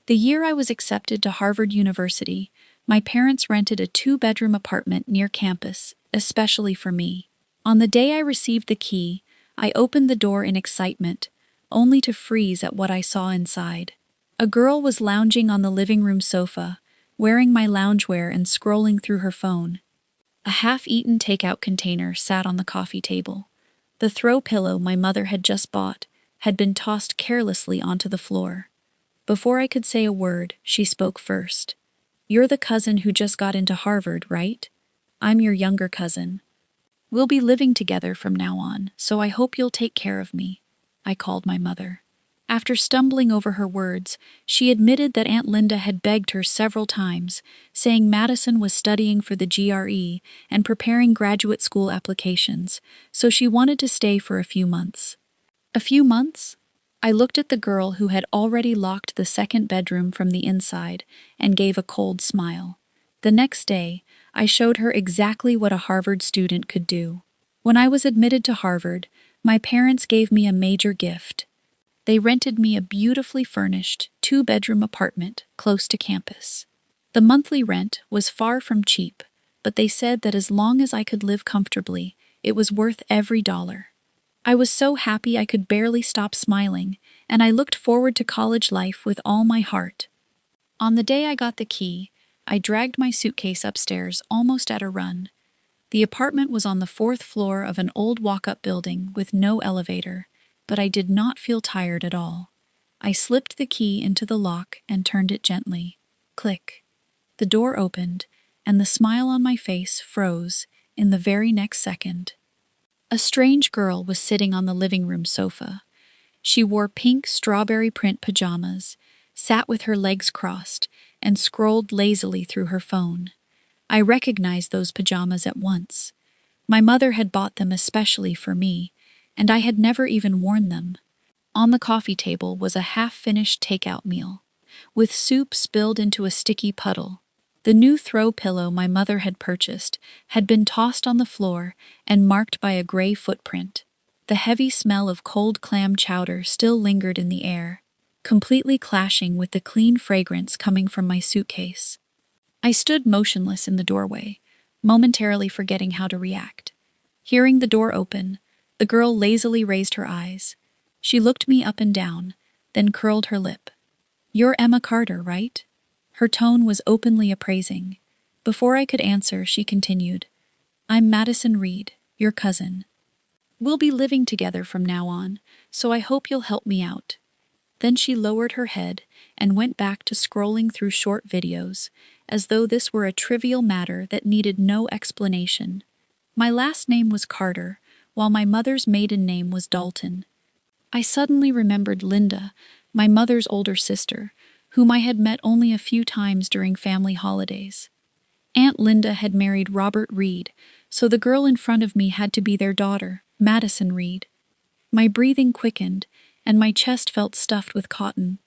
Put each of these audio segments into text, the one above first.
The year I was accepted to Harvard University, my parents rented a two-bedroom apartment near campus, especially for me. On the day I received the key, I opened the door in excitement, only to freeze at what I saw inside. A girl was lounging on the living room sofa, wearing my loungewear and scrolling through her phone. A half-eaten takeout container sat on the coffee table. The throw pillow my mother had just bought had been tossed carelessly onto the floor. Before I could say a word, she spoke first. "You're the cousin who just got into Harvard, right? I'm your younger cousin. We'll be living together from now on, so I hope you'll take care of me," I called my mother. After stumbling over her words, she admitted that Aunt Linda had begged her several times, saying Madison was studying for the GRE and preparing graduate school applications, so she wanted to stay for a few months. A few months? I looked at the girl who had already locked the second bedroom from the inside and gave a cold smile. The next day, I showed her exactly what a Harvard student could do. When I was admitted to Harvard, my parents gave me a major gift. They rented me a beautifully furnished, two-bedroom apartment close to campus. The monthly rent was far from cheap, but they said that as long as I could live comfortably, it was worth every dollar. I was so happy I could barely stop smiling, and I looked forward to college life with all my heart. On the day I got the key, I dragged my suitcase upstairs almost at a run. The apartment was on the fourth floor of an old walk-up building with no elevator, but I did not feel tired at all. I slipped the key into the lock and turned it gently. Click. The door opened, and the smile on my face froze in the very next second. A strange girl was sitting on the living room sofa. She wore pink strawberry print pajamas, sat with her legs crossed, and scrolled lazily through her phone. I recognized those pajamas at once. My mother had bought them especially for me, and I had never even worn them. On the coffee table was a half-finished takeout meal, with soup spilled into a sticky puddle. The new throw pillow my mother had purchased had been tossed on the floor and marked by a gray footprint. The heavy smell of cold clam chowder still lingered in the air, completely clashing with the clean fragrance coming from my suitcase. I stood motionless in the doorway, momentarily forgetting how to react. Hearing the door open, the girl lazily raised her eyes. She looked me up and down, then curled her lip. "You're Emma Carter, right?" Her tone was openly appraising. Before I could answer, she continued, "I'm Madison Reed, your cousin. We'll be living together from now on, so I hope you'll help me out." Then she lowered her head and went back to scrolling through short videos, as though this were a trivial matter that needed no explanation. My last name was Carter, while my mother's maiden name was Dalton. I suddenly remembered Linda, my mother's older sister, whom I had met only a few times during family holidays. Aunt Linda had married Robert Reed, so the girl in front of me had to be their daughter, Madison Reed. My breathing quickened, and my chest felt stuffed with cotton.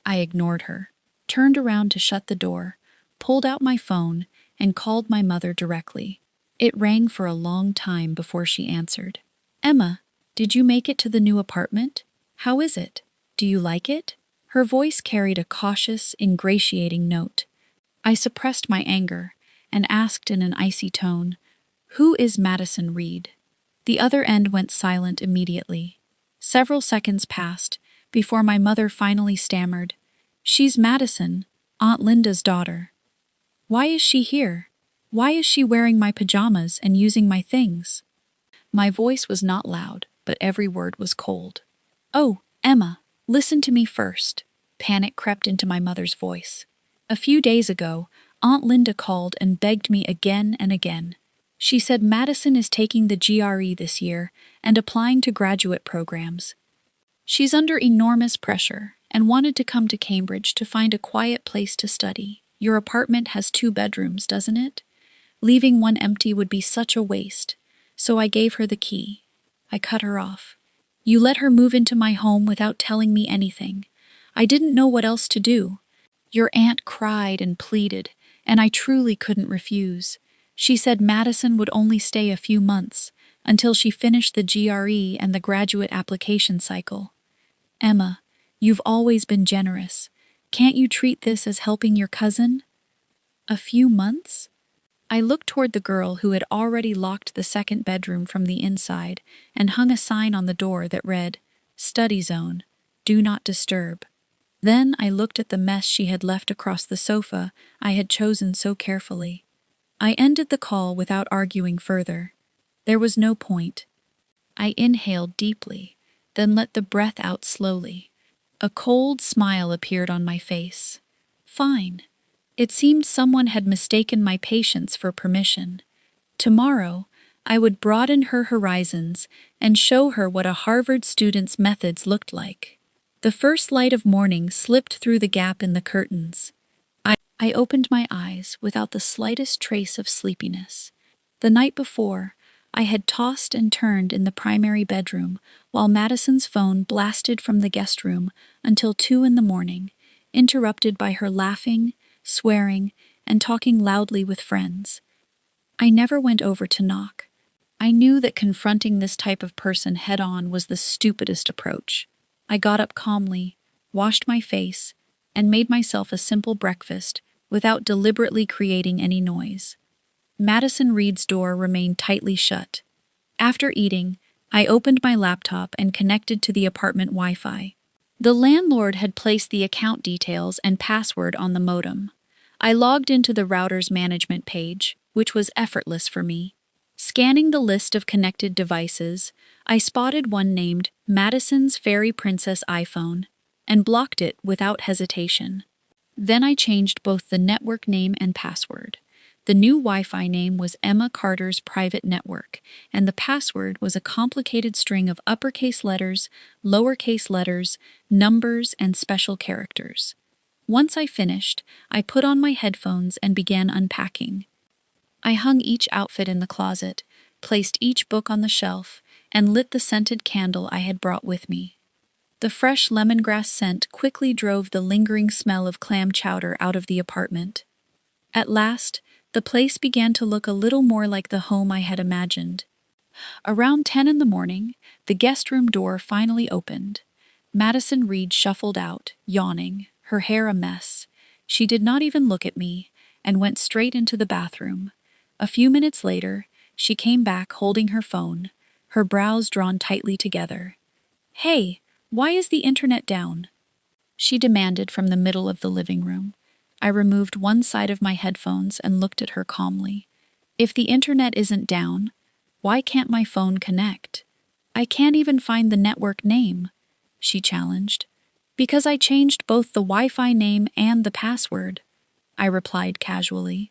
I ignored her, turned around to shut the door, pulled out my phone, and called my mother directly. It rang for a long time before she answered. "Emma, did you make it to the new apartment? How is it? Do you like it?" Her voice carried a cautious, ingratiating note. I suppressed my anger and asked in an icy tone, "Who is Madison Reed?" The other end went silent immediately. Several seconds passed before my mother finally stammered, "She's Madison, Aunt Linda's daughter." "Why is she here? Why is she wearing my pajamas and using my things?" My voice was not loud, but every word was cold. "Oh, Emma, listen to me first." Panic crept into my mother's voice. "A few days ago, Aunt Linda called and begged me again and again. She said Madison is taking the GRE this year and applying to graduate programs. She's under enormous pressure and wanted to come to Cambridge to find a quiet place to study. Your apartment has 2 bedrooms, doesn't it? Leaving one empty would be such a waste, so I gave her the key." I cut her off. "You let her move into my home without telling me anything. I didn't know what else to do. Your aunt cried and pleaded, and I truly couldn't refuse. She said Madison would only stay a few months, until she finished the GRE and the graduate application cycle. Emma, you've always been generous, Can't you treat this as helping your cousin? A few months? I looked toward the girl who had already locked the second bedroom from the inside and hung a sign on the door that read, "Study Zone, Do Not Disturb." Then I looked at the mess she had left across the sofa I had chosen so carefully. I ended the call without arguing further. There was no point. I inhaled deeply, then let the breath out slowly. A cold smile appeared on my face. Fine. It seemed someone had mistaken my patience for permission. Tomorrow, I would broaden her horizons and show her what a Harvard student's methods looked like. The first light of morning slipped through the gap in the curtains. I opened my eyes without the slightest trace of sleepiness. The night before, I had tossed and turned in the primary bedroom while Madison's phone blasted from the guest room until 2 in the morning, interrupted by her laughing, swearing, and talking loudly with friends. I never went over to knock. I knew that confronting this type of person head-on was the stupidest approach. I got up calmly, washed my face, and made myself a simple breakfast without deliberately creating any noise. Madison Reed's door remained tightly shut. After eating, I opened my laptop and connected to the apartment Wi-Fi. The landlord had placed the account details and password on the modem. I logged into the router's management page, which was effortless for me. Scanning the list of connected devices, I spotted one named Madison's Fairy Princess iPhone and blocked it without hesitation. Then I changed both the network name and password. The new Wi-Fi name was Emma Carter's Private Network, and the password was a complicated string of uppercase letters, lowercase letters, numbers, and special characters. Once I finished, I put on my headphones and began unpacking. I hung each outfit in the closet, placed each book on the shelf, and lit the scented candle I had brought with me. The fresh lemongrass scent quickly drove the lingering smell of clam chowder out of the apartment. At last, the place began to look a little more like the home I had imagined. Around 10 in the morning, the guest room door finally opened. Madison Reed shuffled out, yawning, her hair a mess. She did not even look at me, and went straight into the bathroom. A few minutes later, she came back holding her phone, her brows drawn tightly together. "Hey, why is the internet down?" she demanded from the middle of the living room. I removed one side of my headphones and looked at her calmly. "If the internet isn't down, why can't my phone connect? I can't even find the network name," she challenged. "Because I changed both the Wi-Fi name and the password," I replied casually.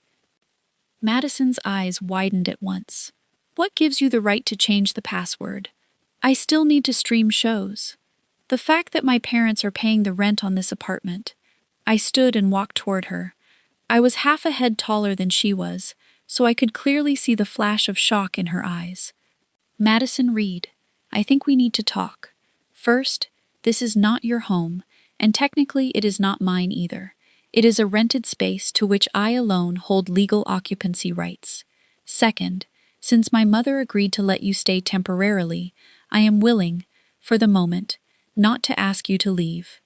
Madison's eyes widened at once. "What gives you the right to change the password? I still need to stream shows. The fact that my parents are paying the rent on this apartment." I stood and walked toward her. I was half a head taller than she was, so I could clearly see the flash of shock in her eyes. "Madison Reed, I think we need to talk. First, this is not your home, and technically it is not mine either. It is a rented space to which I alone hold legal occupancy rights. Second, since my mother agreed to let you stay temporarily, I am willing, for the moment, not to ask you to leave.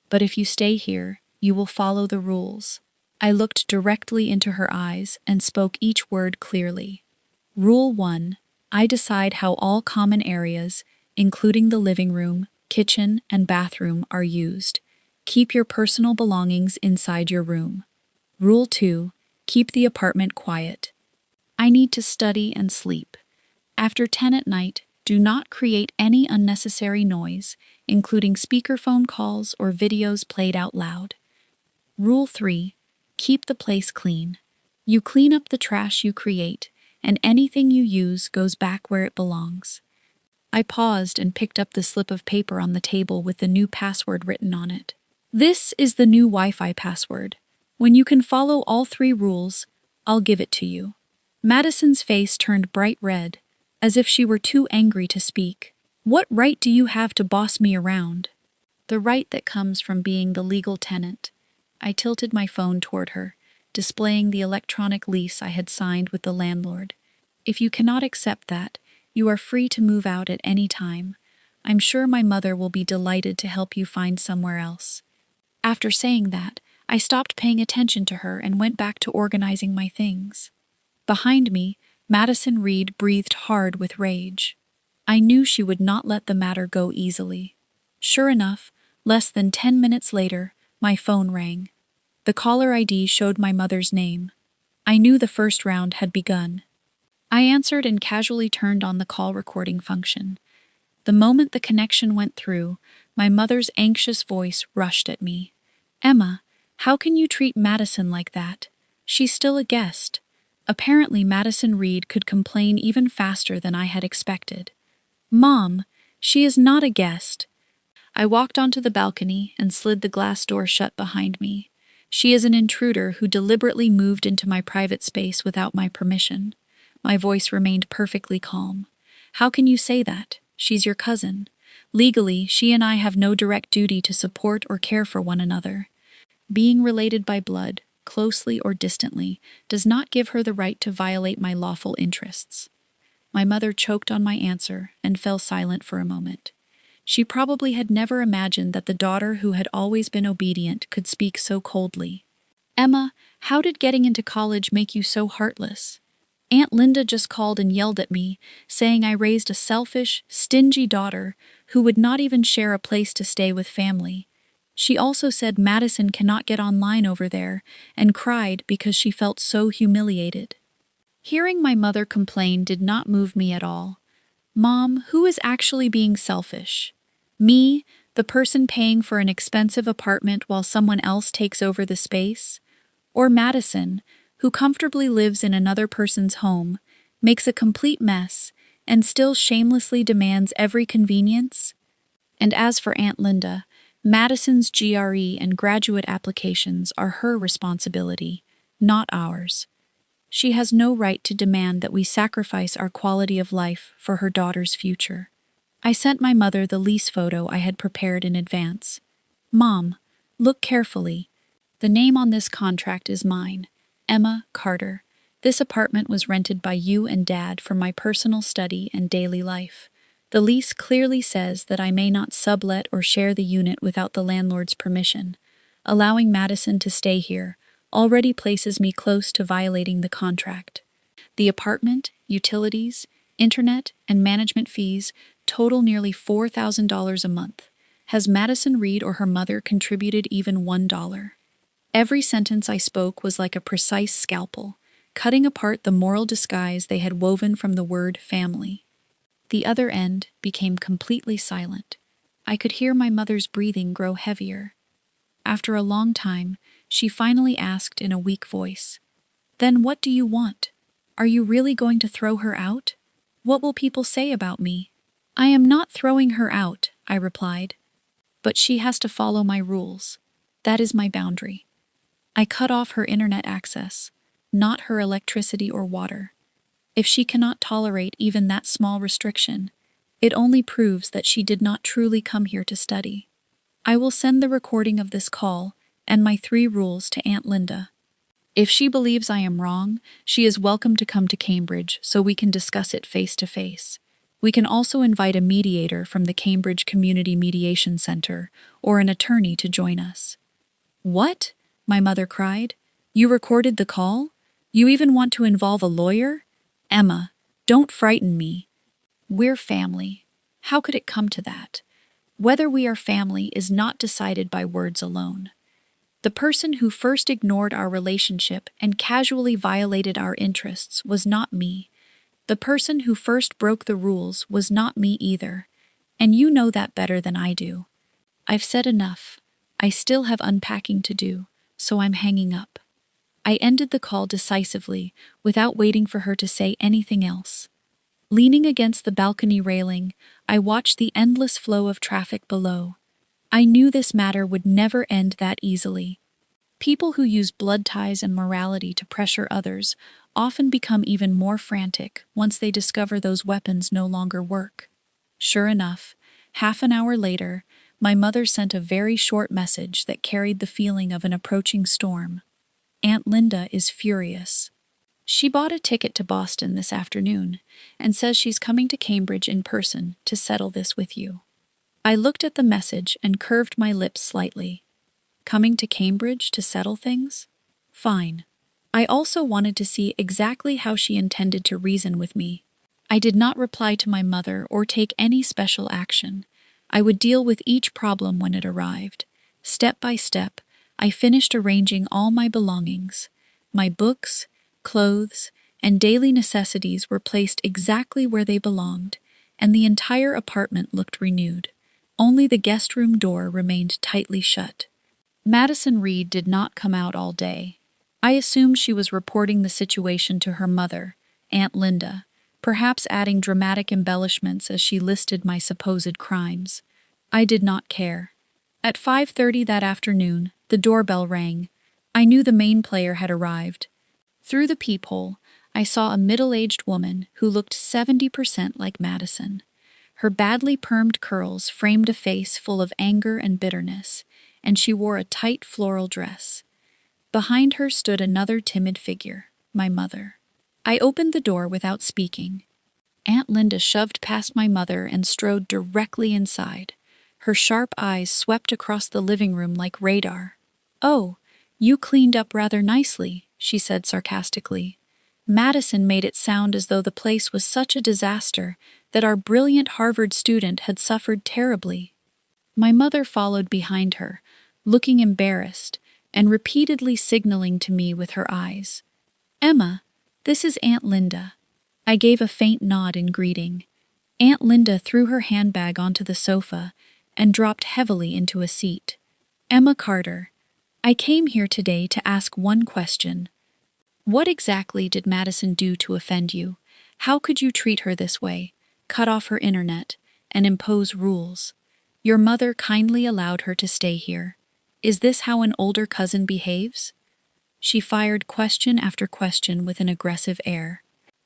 But if you stay here, you will follow the rules." I looked directly into her eyes and spoke each word clearly. Rule 1. I decide how all common areas, including the living room, kitchen, and bathroom, are used. Keep your personal belongings inside your room. Rule 2. Keep the apartment quiet. I need to study and sleep. After 10 at night, do not create any unnecessary noise, including speakerphone calls or videos played out loud. Rule 3. Keep the place clean. You clean up the trash you create, and anything you use goes back where it belongs. I paused and picked up the slip of paper on the table with the new password written on it. "This is the new Wi-Fi password. When you can follow all 3 rules, I'll give it to you." Madison's face turned bright red, as if she were too angry to speak. "What right do you have to boss me around?" "The right that comes from being the legal tenant." I tilted my phone toward her, displaying the electronic lease I had signed with the landlord. "If you cannot accept that, you are free to move out at any time. I'm sure my mother will be delighted to help you find somewhere else." After saying that, I stopped paying attention to her and went back to organizing my things. Behind me, Madison Reed breathed hard with rage. I knew she would not let the matter go easily. Sure enough, less than 10 minutes later, my phone rang. The caller ID showed my mother's name. I knew the first round had begun. I answered and casually turned on the call recording function. The moment the connection went through, my mother's anxious voice rushed at me. "Emma, how can you treat Madison like that? She's still a guest." Apparently, Madison Reed could complain even faster than I had expected. "Mom, she is not a guest." I walked onto the balcony and slid the glass door shut behind me. "She is an intruder who deliberately moved into my private space without my permission." My voice remained perfectly calm. "How can you say that? She's your cousin. Legally, she and I have no direct duty to support or care for one another. Being related by blood, closely or distantly, does not give her the right to violate my lawful interests." My mother choked on my answer and fell silent for a moment. She probably had never imagined that the daughter who had always been obedient could speak so coldly. "Emma, how did getting into college make you so heartless? Aunt Linda just called and yelled at me, saying I raised a selfish, stingy daughter who would not even share a place to stay with family. She also said Madison cannot get online over there and cried because she felt so humiliated." Hearing my mother complain did not move me at all. Mom, who is actually being selfish? Me, the person paying for an expensive apartment while someone else takes over the space? Or Madison, who comfortably lives in another person's home, makes a complete mess, and still shamelessly demands every convenience? And as for Aunt Linda, Madison's GRE and graduate applications are her responsibility, not ours. She has no right to demand that we sacrifice our quality of life for her daughter's future. I sent my mother the lease photo I had prepared in advance. "Mom, look carefully. The name on this contract is mine, Emma Carter. This apartment was rented by you and Dad for my personal study and daily life. The lease clearly says that I may not sublet or share the unit without the landlord's permission. Allowing Madison to stay here already places me close to violating the contract. The apartment, utilities, internet, and management fees total nearly $4,000 a month. Has Madison Reed or her mother contributed even $1? Every sentence I spoke was like a precise scalpel, cutting apart the moral disguise they had woven from the word family. The other end became completely silent. I could hear my mother's breathing grow heavier. After a long time, she finally asked in a weak voice, "Then what do you want? Are you really going to throw her out? What will people say about me?" "I am not throwing her out," I replied. "But she has to follow my rules. That is my boundary. I cut off her internet access, not her electricity or water. If she cannot tolerate even that small restriction, it only proves that she did not truly come here to study. I will send the recording of this call and my 3 rules to Aunt Linda. If she believes I am wrong, she is welcome to come to Cambridge so we can discuss it face to face. We can also invite a mediator from the Cambridge Community Mediation Center or an attorney to join us." "What?" my mother cried. "You recorded the call? You even want to involve a lawyer? Emma, don't frighten me. We're family. How could it come to that? Whether we are family is not decided by words alone. The person who first ignored our relationship and casually violated our interests was not me. The person who first broke the rules was not me either. And you know that better than I do. I've said enough. I still have unpacking to do, so I'm hanging up." I ended the call decisively, without waiting for her to say anything else. Leaning against the balcony railing, I watched the endless flow of traffic below. I knew this matter would never end that easily. People who use blood ties and morality to pressure others often become even more frantic once they discover those weapons no longer work. Sure enough, half an hour later, my mother sent a very short message that carried the feeling of an approaching storm. "Aunt Linda is furious. She bought a ticket to Boston this afternoon and says she's coming to Cambridge in person to settle this with you." I looked at the message and curved my lips slightly. Coming to Cambridge to settle things? Fine. I also wanted to see exactly how she intended to reason with me. I did not reply to my mother or take any special action. I would deal with each problem when it arrived. Step by step, I finished arranging all my belongings. My books, clothes, and daily necessities were placed exactly where they belonged, and the entire apartment looked renewed. Only the guest room door remained tightly shut. Madison Reed did not come out all day. I assumed she was reporting the situation to her mother, Aunt Linda, perhaps adding dramatic embellishments as she listed my supposed crimes. I did not care. At 5:30 that afternoon, the doorbell rang. I knew the main player had arrived. Through the peephole, I saw a middle-aged woman who looked 70% like Madison. Her badly permed curls framed a face full of anger and bitterness, and she wore a tight floral dress. Behind her stood another timid figure, my mother. I opened the door without speaking. Aunt Linda shoved past my mother and strode directly inside. Her sharp eyes swept across the living room like radar. "Oh, you cleaned up rather nicely," she said sarcastically. Madison made it sound as though the place was such a disaster that our brilliant Harvard student had suffered terribly. My mother followed behind her, looking embarrassed, and repeatedly signaling to me with her eyes. "Emma, this is Aunt Linda." I gave a faint nod in greeting. Aunt Linda threw her handbag onto the sofa and dropped heavily into a seat. "Emma Carter, I came here today to ask one question. What exactly did Madison do to offend you? How could you treat her this way, cut off her internet, and impose rules? Your mother kindly allowed her to stay here. Is this how an older cousin behaves?" She fired question after question with an aggressive air.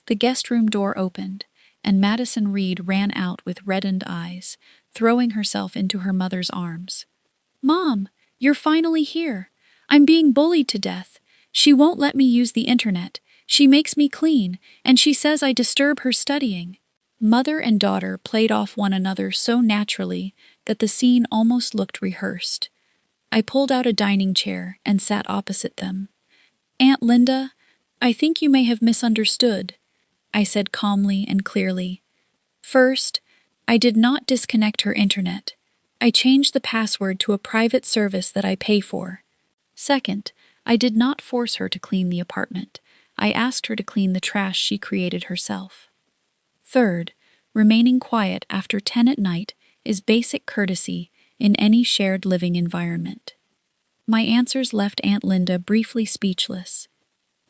The guest room door opened, and Madison Reed ran out with reddened eyes, throwing herself into her mother's arms. "Mom, you're finally here. I'm being bullied to death. She won't let me use the internet. She makes me clean, and she says I disturb her studying." Mother and daughter played off one another so naturally that the scene almost looked rehearsed. I pulled out a dining chair and sat opposite them. "Aunt Linda, I think you may have misunderstood," I said calmly and clearly. "First, I did not disconnect her internet. I changed the password to a private service that I pay for. Second, I did not force her to clean the apartment. I asked her to clean the trash she created herself. Third, remaining quiet after 10 at night is basic courtesy in any shared living environment." My answers left Aunt Linda briefly speechless.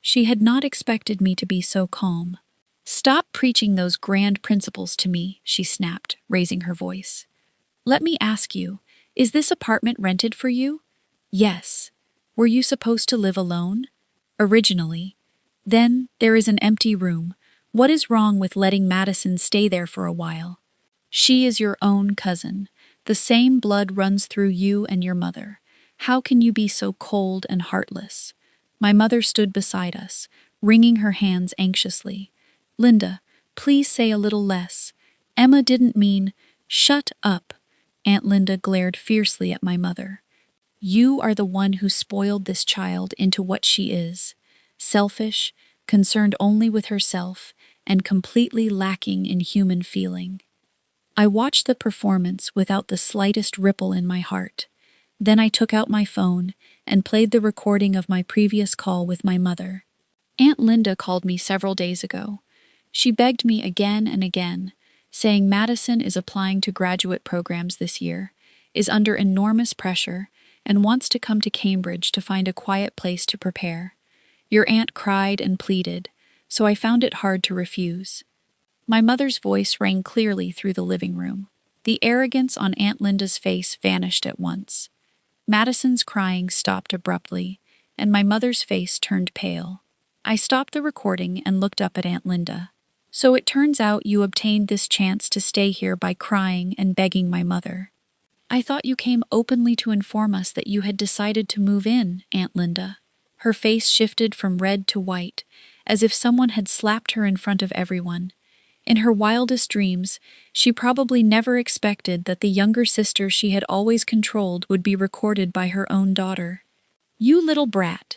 She had not expected me to be so calm. "Stop preaching those grand principles to me," she snapped, raising her voice. "Let me ask you, is this apartment rented for you?" "Yes." "Were you supposed to live alone?" "Originally." "Then there is an empty room. What is wrong with letting Madison stay there for a while?" "She is your own cousin. The same blood runs through you and your mother. How can you be so cold and heartless?" My mother stood beside us, wringing her hands anxiously. "Linda, please say a little less. Emma didn't mean—" "Shut up." Aunt Linda glared fiercely at my mother. "You are the one who spoiled this child into what she is. Selfish, concerned only with herself, and completely lacking in human feeling." I watched the performance without the slightest ripple in my heart. Then I took out my phone and played the recording of my previous call with my mother. Aunt Linda called me several days ago. She begged me again and again, saying Madison is applying to graduate programs this year, is under enormous pressure, and wants to come to Cambridge to find a quiet place to prepare. Your aunt cried and pleaded, so I found it hard to refuse. My mother's voice rang clearly through the living room. The arrogance on Aunt Linda's face vanished at once. Madison's crying stopped abruptly, and my mother's face turned pale. I stopped the recording and looked up at Aunt Linda. "So it turns out you obtained this chance to stay here by crying and begging my mother. I thought you came openly to inform us that you had decided to move in, Aunt Linda." Her face shifted from red to white, as if someone had slapped her in front of everyone. In her wildest dreams, she probably never expected that the younger sister she had always controlled would be recorded by her own daughter. "You little brat!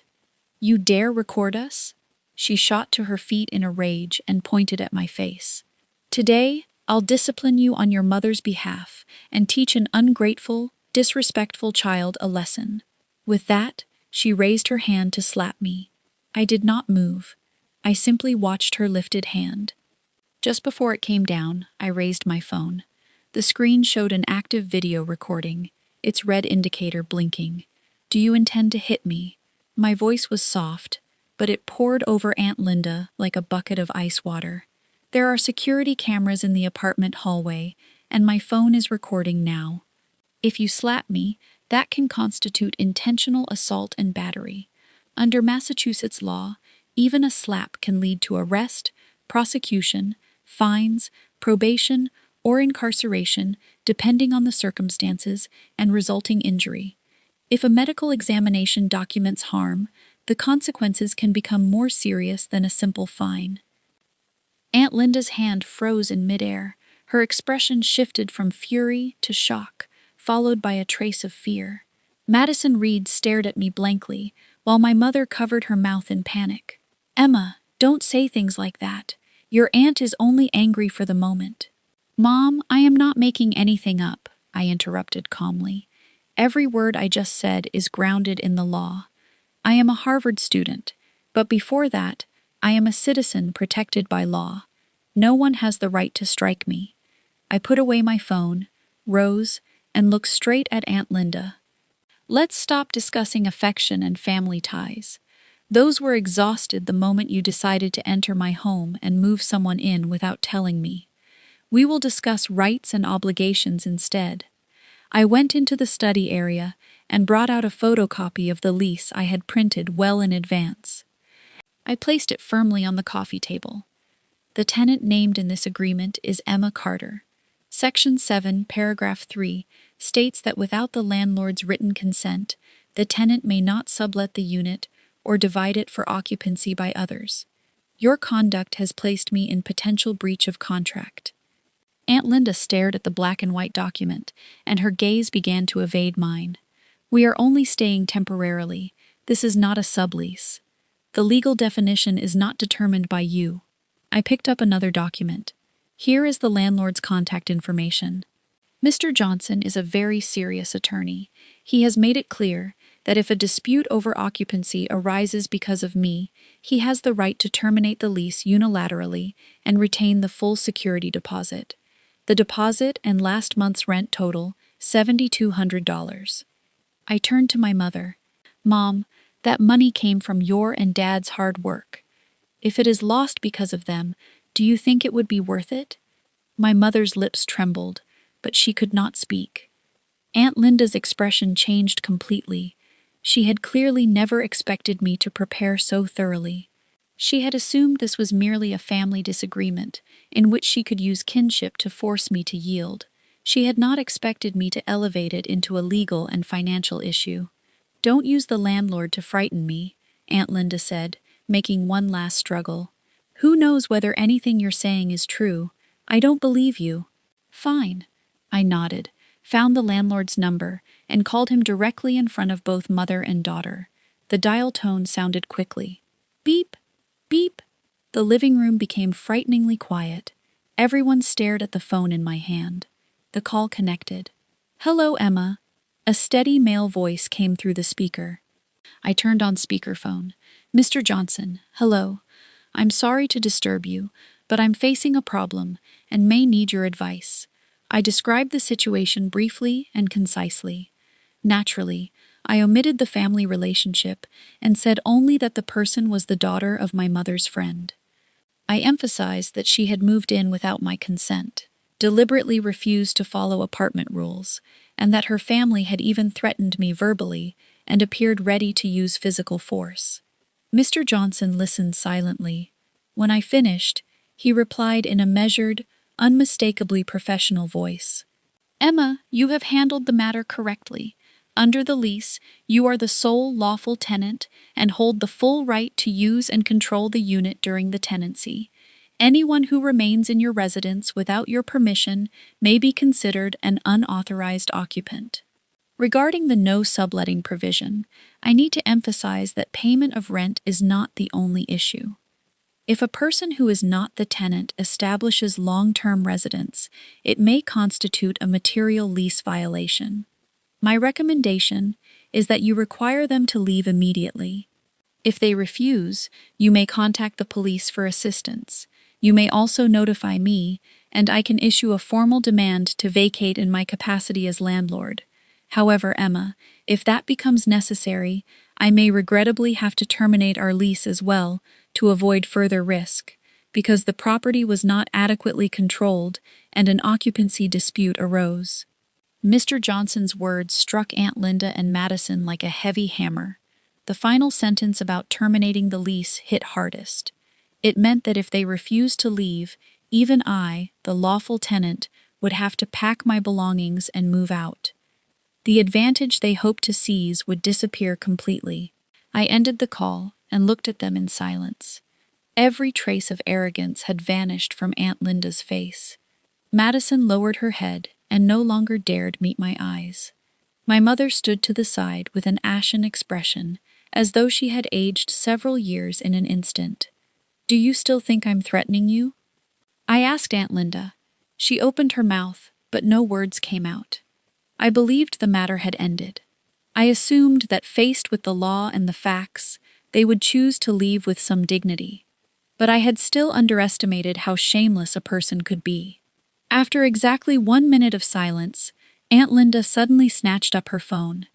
You dare record us?" She shot to her feet in a rage and pointed at my face. "Today, I'll discipline you on your mother's behalf and teach an ungrateful, disrespectful child a lesson." With that, she raised her hand to slap me. I did not move. I simply watched her lifted hand. Just before it came down, I raised my phone. The screen showed an active video recording, its red indicator blinking. "Do you intend to hit me?" My voice was soft, but it poured over Aunt Linda like a bucket of ice water. "There are security cameras in the apartment hallway, and my phone is recording now. If you slap me, that can constitute intentional assault and battery. Under Massachusetts law, even a slap can lead to arrest, prosecution, fines, probation, or incarceration, depending on the circumstances and resulting injury. If a medical examination documents harm, the consequences can become more serious than a simple fine." Aunt Linda's hand froze in midair. Her expression shifted from fury to shock, followed by a trace of fear. Madison Reed stared at me blankly, while my mother covered her mouth in panic. "Emma, don't say things like that. Your aunt is only angry for the moment." "Mom, I am not making anything up," I interrupted calmly. "Every word I just said is grounded in the law. I am a Harvard student, but before that, I am a citizen protected by law. No one has the right to strike me." I put away my phone, rose, and looked straight at Aunt Linda. "Let's stop discussing affection and family ties. Those were exhausted the moment you decided to enter my home and move someone in without telling me. We will discuss rights and obligations instead." I went into the study area and brought out a photocopy of the lease I had printed well in advance. I placed it firmly on the coffee table. "The tenant named in this agreement is Emma Carter. Section 7, paragraph 3, states that without the landlord's written consent, the tenant may not sublet the unit or divide it for occupancy by others. Your conduct has placed me in potential breach of contract." Aunt Linda stared at the black and white document, and her gaze began to evade mine. "We are only staying temporarily. This is not a sublease. The legal definition is not determined by you." I picked up another document. "Here is the landlord's contact information. Mr. Johnson is a very serious attorney. He has made it clear that if a dispute over occupancy arises because of me, he has the right to terminate the lease unilaterally and retain the full security deposit. The deposit and last month's rent total $7,200. I turned to my mother. "Mom, that money came from your and Dad's hard work. If it is lost because of them, do you think it would be worth it?" My mother's lips trembled, but she could not speak. Aunt Linda's expression changed completely. She had clearly never expected me to prepare so thoroughly. She had assumed this was merely a family disagreement, in which she could use kinship to force me to yield. She had not expected me to elevate it into a legal and financial issue. "Don't use the landlord to frighten me," Aunt Linda said, making one last struggle. "Who knows whether anything you're saying is true? I don't believe you." "Fine." I nodded, found the landlord's number, and called him directly in front of both mother and daughter. The dial tone sounded quickly. Beep, beep. The living room became frighteningly quiet. Everyone stared at the phone in my hand. The call connected. "Hello, Emma." A steady male voice came through the speaker. I turned on speakerphone. "Mr. Johnson, hello. I'm sorry to disturb you, but I'm facing a problem and may need your advice." I described the situation briefly and concisely. Naturally, I omitted the family relationship and said only that the person was the daughter of my mother's friend. I emphasized that she had moved in without my consent, deliberately refused to follow apartment rules, and that her family had even threatened me verbally and appeared ready to use physical force. Mr. Johnson listened silently. When I finished, he replied in a measured, unmistakably professional voice. "Emma, you have handled the matter correctly. Under the lease, you are the sole lawful tenant and hold the full right to use and control the unit during the tenancy. Anyone who remains in your residence without your permission may be considered an unauthorized occupant. Regarding the no subletting provision, I need to emphasize that payment of rent is not the only issue. If a person who is not the tenant establishes long-term residence, it may constitute a material lease violation. My recommendation is that you require them to leave immediately. If they refuse, you may contact the police for assistance. You may also notify me, and I can issue a formal demand to vacate in my capacity as landlord. However, Emma, if that becomes necessary, I may regrettably have to terminate our lease as well to avoid further risk, because the property was not adequately controlled and an occupancy dispute arose. Mr. Johnson's words struck Aunt Linda and Madison like a heavy hammer. The final sentence about terminating the lease hit hardest. It meant that if they refused to leave, even I, the lawful tenant, would have to pack my belongings and move out. The advantage they hoped to seize would disappear completely. I ended the call and looked at them in silence. Every trace of arrogance had vanished from Aunt Linda's face. Madison lowered her head and no longer dared meet my eyes. My mother stood to the side with an ashen expression, as though she had aged several years in an instant. "Do you still think I'm threatening you?" I asked Aunt Linda. She opened her mouth, but no words came out. I believed the matter had ended. I assumed that faced with the law and the facts, they would choose to leave with some dignity. But I had still underestimated how shameless a person could be. After exactly 1 minute of silence, Aunt Linda suddenly snatched up her phone.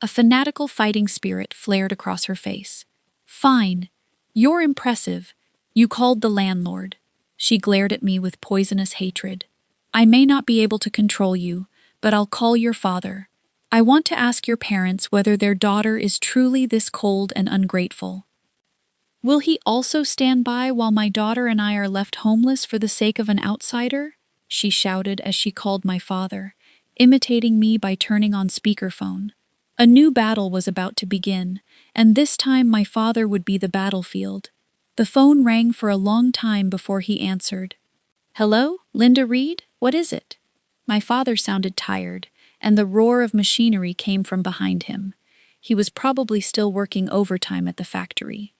A fanatical fighting spirit flared across her face. "Fine. You're impressive. You called the landlord." She glared at me with poisonous hatred. "I may not be able to control you, but I'll call your father. I want to ask your parents whether their daughter is truly this cold and ungrateful. Will he also stand by while my daughter and I are left homeless for the sake of an outsider?" she shouted as she called my father, imitating me by turning on speakerphone. A new battle was about to begin, and this time my father would be the battlefield. The phone rang for a long time before he answered. "Hello, Linda Reed? What is it?" My father sounded tired, and the roar of machinery came from behind him. He was probably still working overtime at the factory.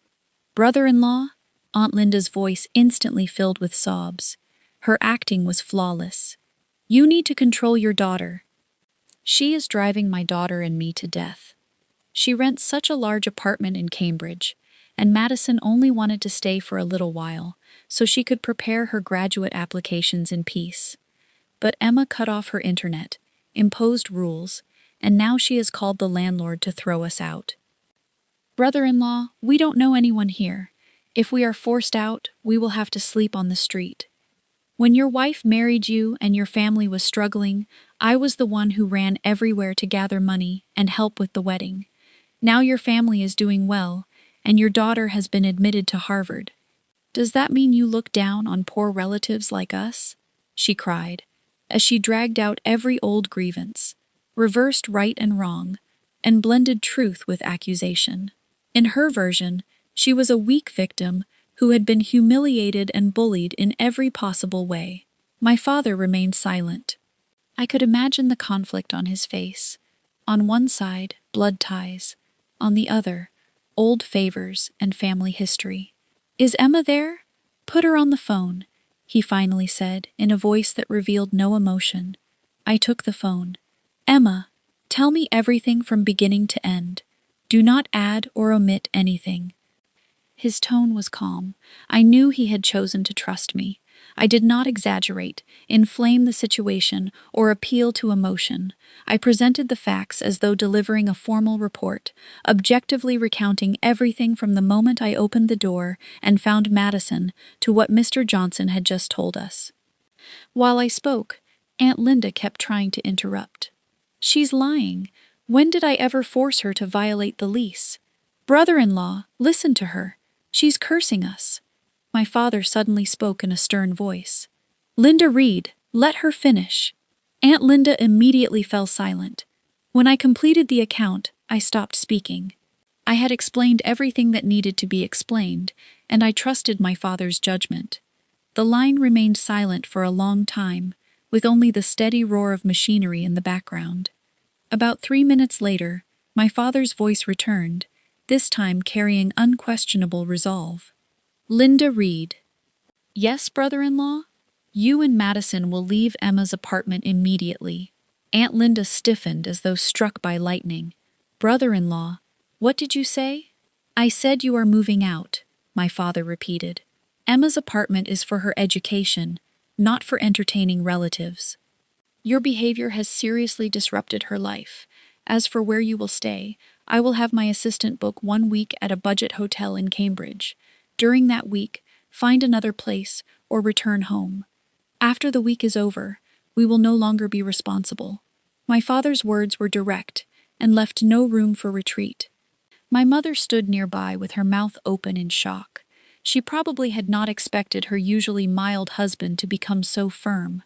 "Brother-in-law?" Aunt Linda's voice instantly filled with sobs. Her acting was flawless. "You need to control your daughter. She is driving my daughter and me to death. She rents such a large apartment in Cambridge, and Madison only wanted to stay for a little while, so she could prepare her graduate applications in peace. But Emma cut off her internet, imposed rules, and now she has called the landlord to throw us out. Brother-in-law, we don't know anyone here. If we are forced out, we will have to sleep on the street. When your wife married you and your family was struggling, I was the one who ran everywhere to gather money and help with the wedding. Now your family is doing well, and your daughter has been admitted to Harvard. Does that mean you look down on poor relatives like us?" she cried, as she dragged out every old grievance, reversed right and wrong, and blended truth with accusation. In her version, she was a weak victim who had been humiliated and bullied in every possible way. My father remained silent. I could imagine the conflict on his face. On one side, blood ties. On the other, old favors and family history. "Is Emma there? Put her on the phone," he finally said in a voice that revealed no emotion. I took the phone. "Emma, tell me everything from beginning to end. Do not add or omit anything." His tone was calm. I knew he had chosen to trust me. I did not exaggerate, inflame the situation, or appeal to emotion. I presented the facts as though delivering a formal report, objectively recounting everything from the moment I opened the door and found Madison to what Mr. Johnson had just told us. While I spoke, Aunt Linda kept trying to interrupt. "She's lying. When did I ever force her to violate the lease? Brother-in-law, listen to her. She's cursing us." My father suddenly spoke in a stern voice. "Linda Reed, let her finish." Aunt Linda immediately fell silent. When I completed the account, I stopped speaking. I had explained everything that needed to be explained, and I trusted my father's judgment. The line remained silent for a long time, with only the steady roar of machinery in the background. About 3 minutes later, my father's voice returned, this time carrying unquestionable resolve. Linda Reed. Yes, brother-in-law? You and Madison will leave Emma's apartment immediately. Aunt Linda stiffened as though struck by lightning. Brother-in-law, what did you say? I said you are moving out, my father repeated. Emma's apartment is for her education, not for entertaining relatives. Your behavior has seriously disrupted her life. As for where you will stay, I will have my assistant book 1 week at a budget hotel in Cambridge. During that week, find another place or return home. After the week is over, we will no longer be responsible. My father's words were direct and left no room for retreat. My mother stood nearby with her mouth open in shock. She probably had not expected her usually mild husband to become so firm.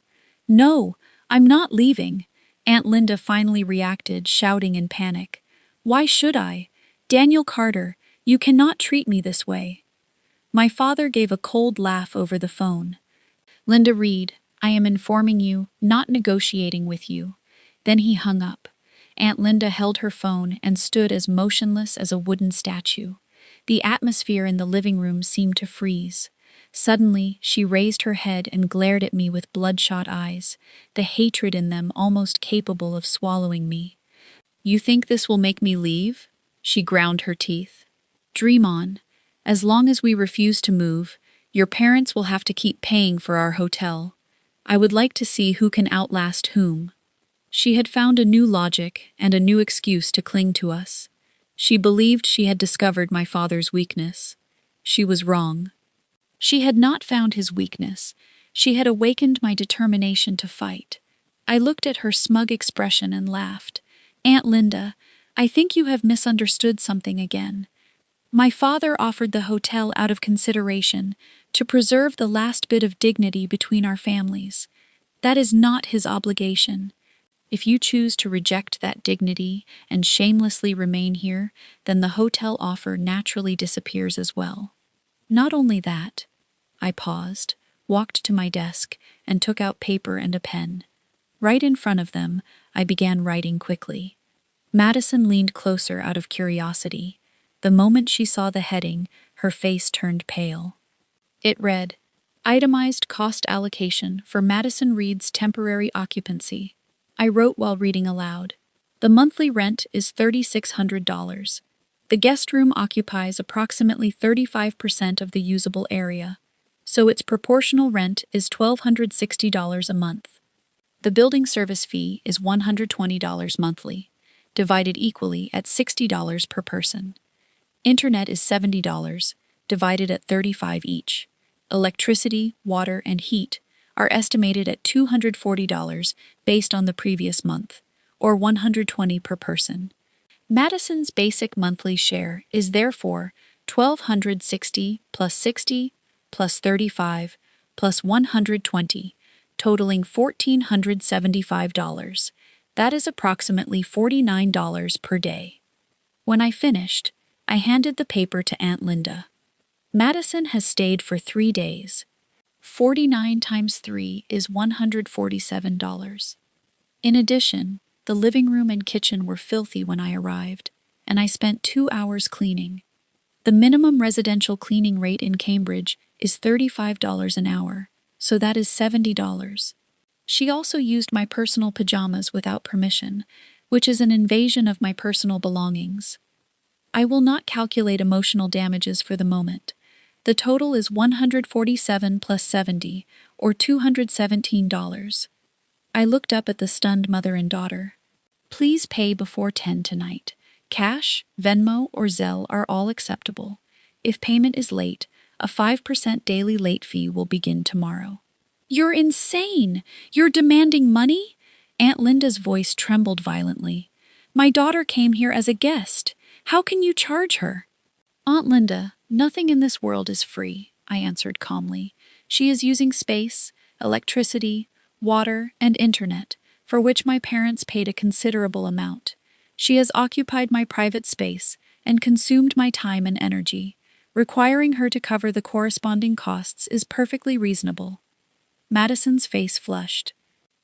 No, I'm not leaving, Aunt Linda finally reacted, shouting in panic. Why should I? Daniel Carter, you cannot treat me this way. My father gave a cold laugh over the phone. Linda Reed, I am informing you, not negotiating with you. Then he hung up. Aunt Linda held her phone and stood as motionless as a wooden statue. The atmosphere in the living room seemed to freeze. Suddenly, she raised her head and glared at me with bloodshot eyes, the hatred in them almost capable of swallowing me. You think this will make me leave? She ground her teeth. Dream on. As long as we refuse to move, your parents will have to keep paying for our hotel. I would like to see who can outlast whom. She had found a new logic and a new excuse to cling to us. She believed she had discovered my father's weakness. She was wrong. She had not found his weakness. She had awakened my determination to fight. I looked at her smug expression and laughed. Aunt Linda, I think you have misunderstood something again. My father offered the hotel out of consideration, to preserve the last bit of dignity between our families. That is not his obligation. If you choose to reject that dignity and shamelessly remain here, then the hotel offer naturally disappears as well. Not only that, I paused, walked to my desk, and took out paper and a pen. Right in front of them, I began writing quickly. Madison leaned closer out of curiosity. The moment she saw the heading, her face turned pale. It read, Itemized cost allocation for Madison Reed's temporary occupancy. I wrote while reading aloud. The monthly rent is $3,600. The guest room occupies approximately 35% of the usable area, so its proportional rent is $1,260 a month. The building service fee is $120 monthly, divided equally at $60 per person. Internet is $70, divided at $35 each. Electricity, water, and heat are estimated at $240 based on the previous month, or $120 per person. Madison's basic monthly share is therefore $1,260 plus $60 plus $35 plus $120, totaling $1,475. That is approximately $49 per day. When I finished, I handed the paper to Aunt Linda. Madison has stayed for 3 days. 49 times 3 is $147. In addition, the living room and kitchen were filthy when I arrived, and I spent 2 hours cleaning. The minimum residential cleaning rate in Cambridge is $35 an hour, so that is $70. She also used my personal pajamas without permission, which is an invasion of my personal belongings. I will not calculate emotional damages for the moment. The total is $147 plus $70, or $217. I looked up at the stunned mother and daughter. Please pay before 10 tonight. Cash, Venmo, or Zelle are all acceptable. If payment is late, a 5% daily late fee will begin tomorrow. You're insane! You're demanding money? Aunt Linda's voice trembled violently. My daughter came here as a guest. How can you charge her? Aunt Linda, nothing in this world is free, I answered calmly. She is using space, electricity, water, and internet, for which my parents paid a considerable amount. She has occupied my private space and consumed my time and energy. Requiring her to cover the corresponding costs is perfectly reasonable. Madison's face flushed.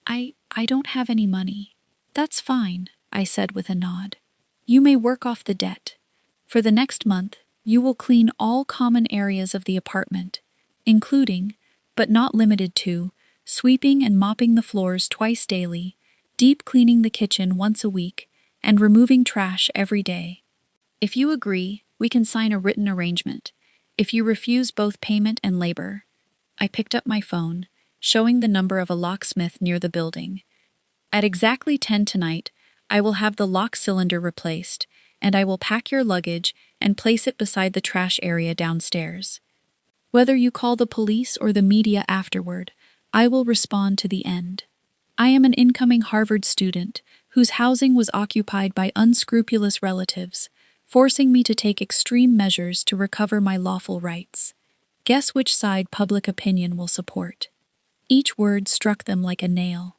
I don't have any money. That's fine, I said with a nod. You may work off the debt. For the next month, you will clean all common areas of the apartment, including, but not limited to, sweeping and mopping the floors twice daily, deep cleaning the kitchen once a week, and removing trash every day. If you agree, we can sign a written arrangement. If you refuse both payment and labor, I picked up my phone, showing the number of a locksmith near the building. At exactly 10 tonight, I will have the lock cylinder replaced, and I will pack your luggage and place it beside the trash area downstairs. Whether you call the police or the media afterward, I will respond to the end. I am an incoming Harvard student whose housing was occupied by unscrupulous relatives, forcing me to take extreme measures to recover my lawful rights. Guess which side public opinion will support. Each word struck them like a nail.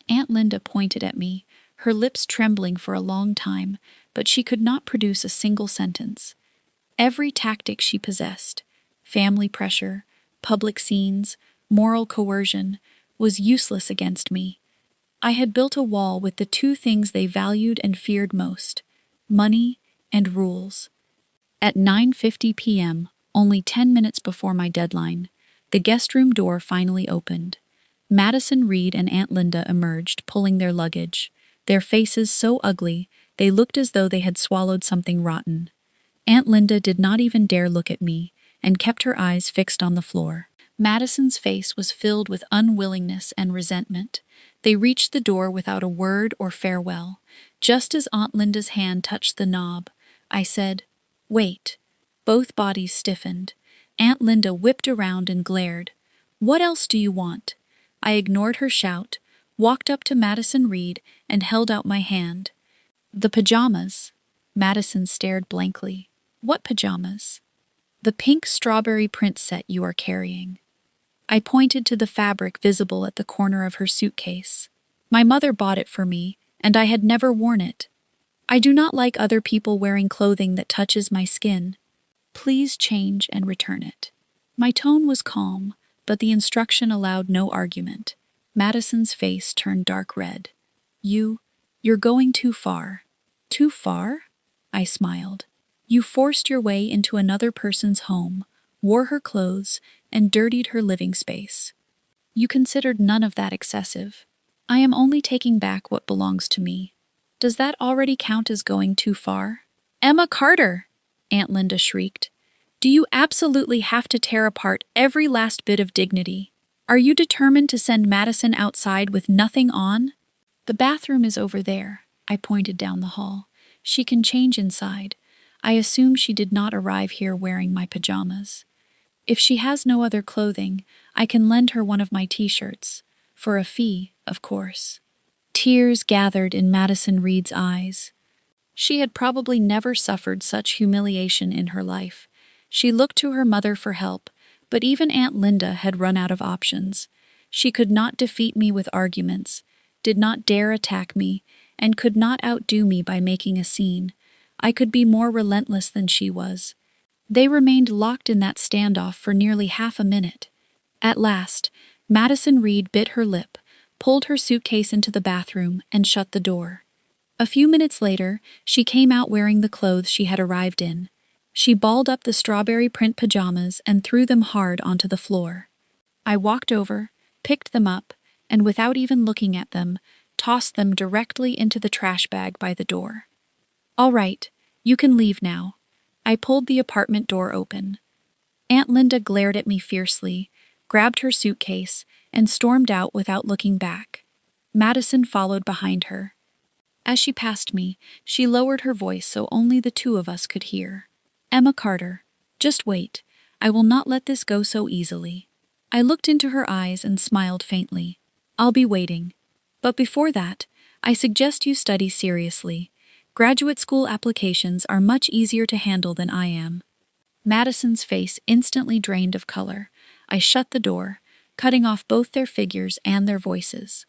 Aunt Linda pointed at me, her lips trembling for a long time, but she could not produce a single sentence. Every tactic she possessed, family pressure, public scenes, moral coercion, was useless against me. I had built a wall with the two things they valued and feared most: money and rules. At 9:50 p.m., only 10 minutes before my deadline, the guest room door finally opened. Madison Reed and Aunt Linda emerged, pulling their luggage, their faces so ugly they looked as though they had swallowed something rotten. Aunt Linda did not even dare look at me, and kept her eyes fixed on the floor. Madison's face was filled with unwillingness and resentment. They reached the door without a word or farewell. Just as Aunt Linda's hand touched the knob, I said, "Wait." Both bodies stiffened. Aunt Linda whipped around and glared. "What else do you want?" I ignored her shout, walked up to Madison Reed, and held out my hand. "The pajamas." Madison stared blankly. "What pajamas?" "The pink strawberry print set you are carrying." I pointed to the fabric visible at the corner of her suitcase. My mother bought it for me, and I had never worn it. I do not like other people wearing clothing that touches my skin. Please change and return it. My tone was calm, but the instruction allowed no argument. Madison's face turned dark red. You're going too far." "Too far?" I smiled. "You forced your way into another person's home, wore her clothes, and dirtied her living space. You considered none of that excessive. I am only taking back what belongs to me. Does that already count as going too far?" "Emma Carter!" Aunt Linda shrieked. "Do you absolutely have to tear apart every last bit of dignity? Are you determined to send Madison outside with nothing on?" "The bathroom is over there," I pointed down the hall. "She can change inside. I assume she did not arrive here wearing my pajamas. If she has no other clothing, I can lend her one of my t-shirts. For a fee, of course." Tears gathered in Madison Reed's eyes. She had probably never suffered such humiliation in her life. She looked to her mother for help, but even Aunt Linda had run out of options. She could not defeat me with arguments, did not dare attack me, and could not outdo me by making a scene. I could be more relentless than she was. They remained locked in that standoff for nearly half a minute. At last, Madison Reed bit her lip, pulled her suitcase into the bathroom, and shut the door. A few minutes later, she came out wearing the clothes she had arrived in. She balled up the strawberry print pajamas and threw them hard onto the floor. I walked over, picked them up, and without even looking at them, tossed them directly into the trash bag by the door. "All right, you can leave now." I pulled the apartment door open. Aunt Linda glared at me fiercely, grabbed her suitcase, and stormed out without looking back. Madison followed behind her. As she passed me, she lowered her voice so only the two of us could hear. "Emma Carter, just wait. I will not let this go so easily." I looked into her eyes and smiled faintly. "I'll be waiting. But before that, I suggest you study seriously. Graduate school applications are much easier to handle than I am." Madison's face instantly drained of color. I shut the door, cutting off both their figures and their voices.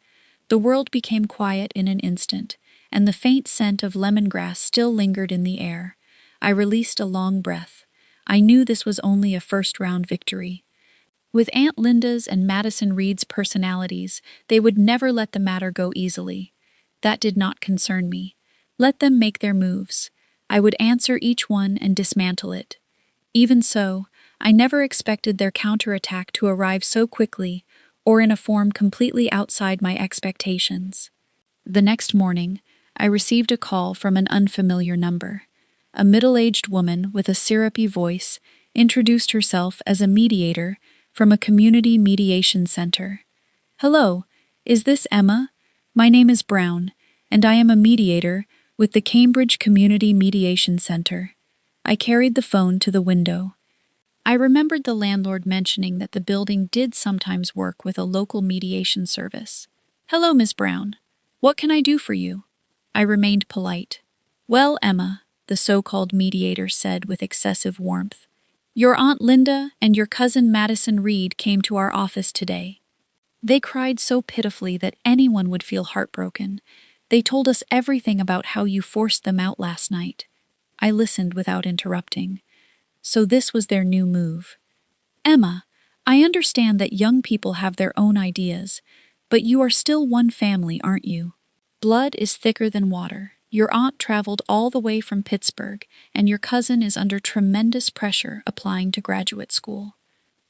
The world became quiet in an instant, and the faint scent of lemongrass still lingered in the air. I released a long breath. I knew this was only a first-round victory. With Aunt Linda's and Madison Reed's personalities, they would never let the matter go easily. That did not concern me. Let them make their moves. I would answer each one and dismantle it. Even so, I never expected their counterattack to arrive so quickly or in a form completely outside my expectations. The next morning, I received a call from an unfamiliar number. A middle-aged woman with a syrupy voice introduced herself as a mediator from a community mediation center. "Hello, is this Emma? My name is Brown, and I am a mediator with the Cambridge Community Mediation Center." I carried the phone to the window. I remembered the landlord mentioning that the building did sometimes work with a local mediation service. "Hello, Miss Brown. What can I do for you?" I remained polite. "Well, Emma," the so-called mediator said with excessive warmth, "your Aunt Linda and your cousin Madison Reed came to our office today. They cried so pitifully that anyone would feel heartbroken. They told us everything about how you forced them out last night." I listened without interrupting. So this was their new move. "Emma, I understand that young people have their own ideas, but you are still one family, aren't you? Blood is thicker than water. Your aunt traveled all the way from Pittsburgh, and your cousin is under tremendous pressure applying to graduate school.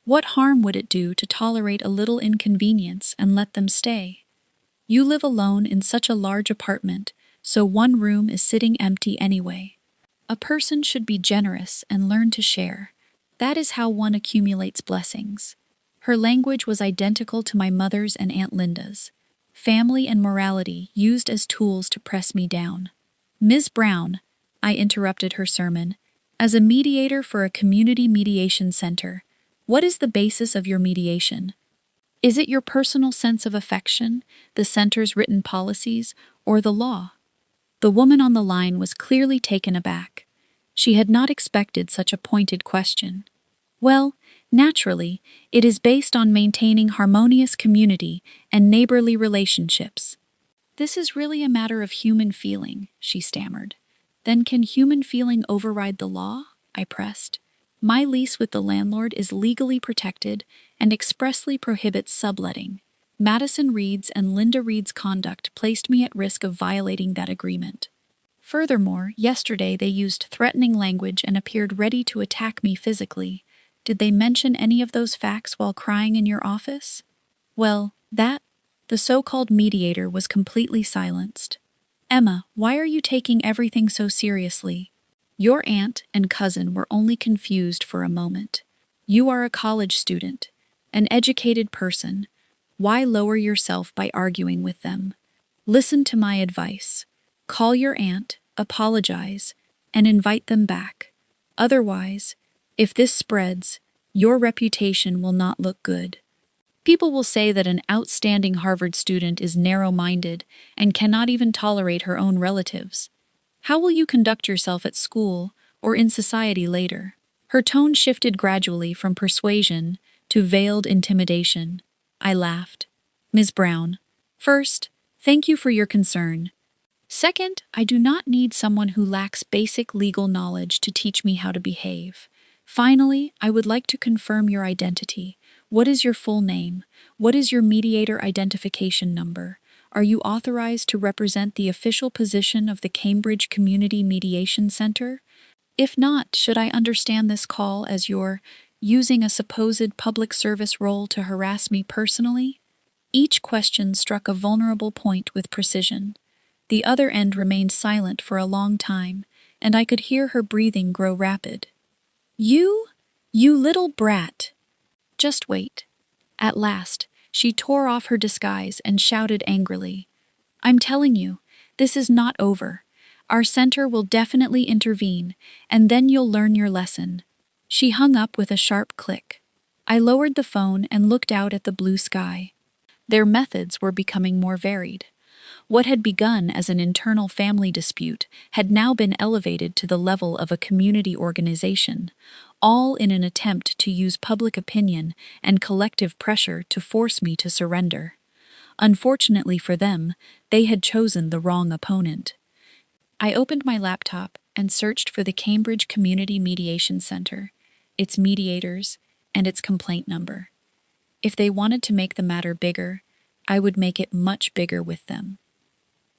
What harm would it do to tolerate a little inconvenience and let them stay? You live alone in such a large apartment, so one room is sitting empty anyway. A person should be generous and learn to share. That is how one accumulates blessings." Her language was identical to my mother's and Aunt Linda's. Family and morality used as tools to press me down. "Ms. Brown," I interrupted her sermon, "as a mediator for a community mediation center, what is the basis of your mediation? Is it your personal sense of affection, the center's written policies, or the law?" The woman on the line was clearly taken aback. She had not expected such a pointed question. "Well, naturally, it is based on maintaining harmonious community and neighborly relationships." "This is really a matter of human feeling," she stammered. "Then can human feeling override the law?" I pressed. "My lease with the landlord is legally protected and expressly prohibits subletting. Madison Reed's and Linda Reed's conduct placed me at risk of violating that agreement. Furthermore, yesterday they used threatening language and appeared ready to attack me physically. Did they mention any of those facts while crying in your office?" "Well, that..." The so-called mediator was completely silenced. "Emma, why are you taking everything so seriously? Your aunt and cousin were only confused for a moment. You are a college student, an educated person. Why lower yourself by arguing with them? Listen to my advice. Call your aunt, apologize, and invite them back. Otherwise, if this spreads, your reputation will not look good. People will say that an outstanding Harvard student is narrow-minded and cannot even tolerate her own relatives. How will you conduct yourself at school or in society later?" Her tone shifted gradually from persuasion to veiled intimidation. I laughed. "Ms. Brown, first, thank you for your concern. Second, I do not need someone who lacks basic legal knowledge to teach me how to behave. Finally, I would like to confirm your identity. What is your full name? What is your mediator identification number? Are you authorized to represent the official position of the Cambridge Community Mediation Center? If not, should I understand this call as your using a supposed public service role to harass me personally?" Each question struck a vulnerable point with precision. The other end remained silent for a long time, and I could hear her breathing grow rapid. You little brat! Just wait." At last, she tore off her disguise and shouted angrily, "I'm telling you, this is not over. Our center will definitely intervene, and then you'll learn your lesson." She hung up with a sharp click. I lowered the phone and looked out at the blue sky. Their methods were becoming more varied. What had begun as an internal family dispute had now been elevated to the level of a community organization, all in an attempt to use public opinion and collective pressure to force me to surrender. Unfortunately for them, they had chosen the wrong opponent. I opened my laptop and searched for the Cambridge Community Mediation Center. its mediators, and its complaint number. If they wanted to make the matter bigger, I would make it much bigger with them.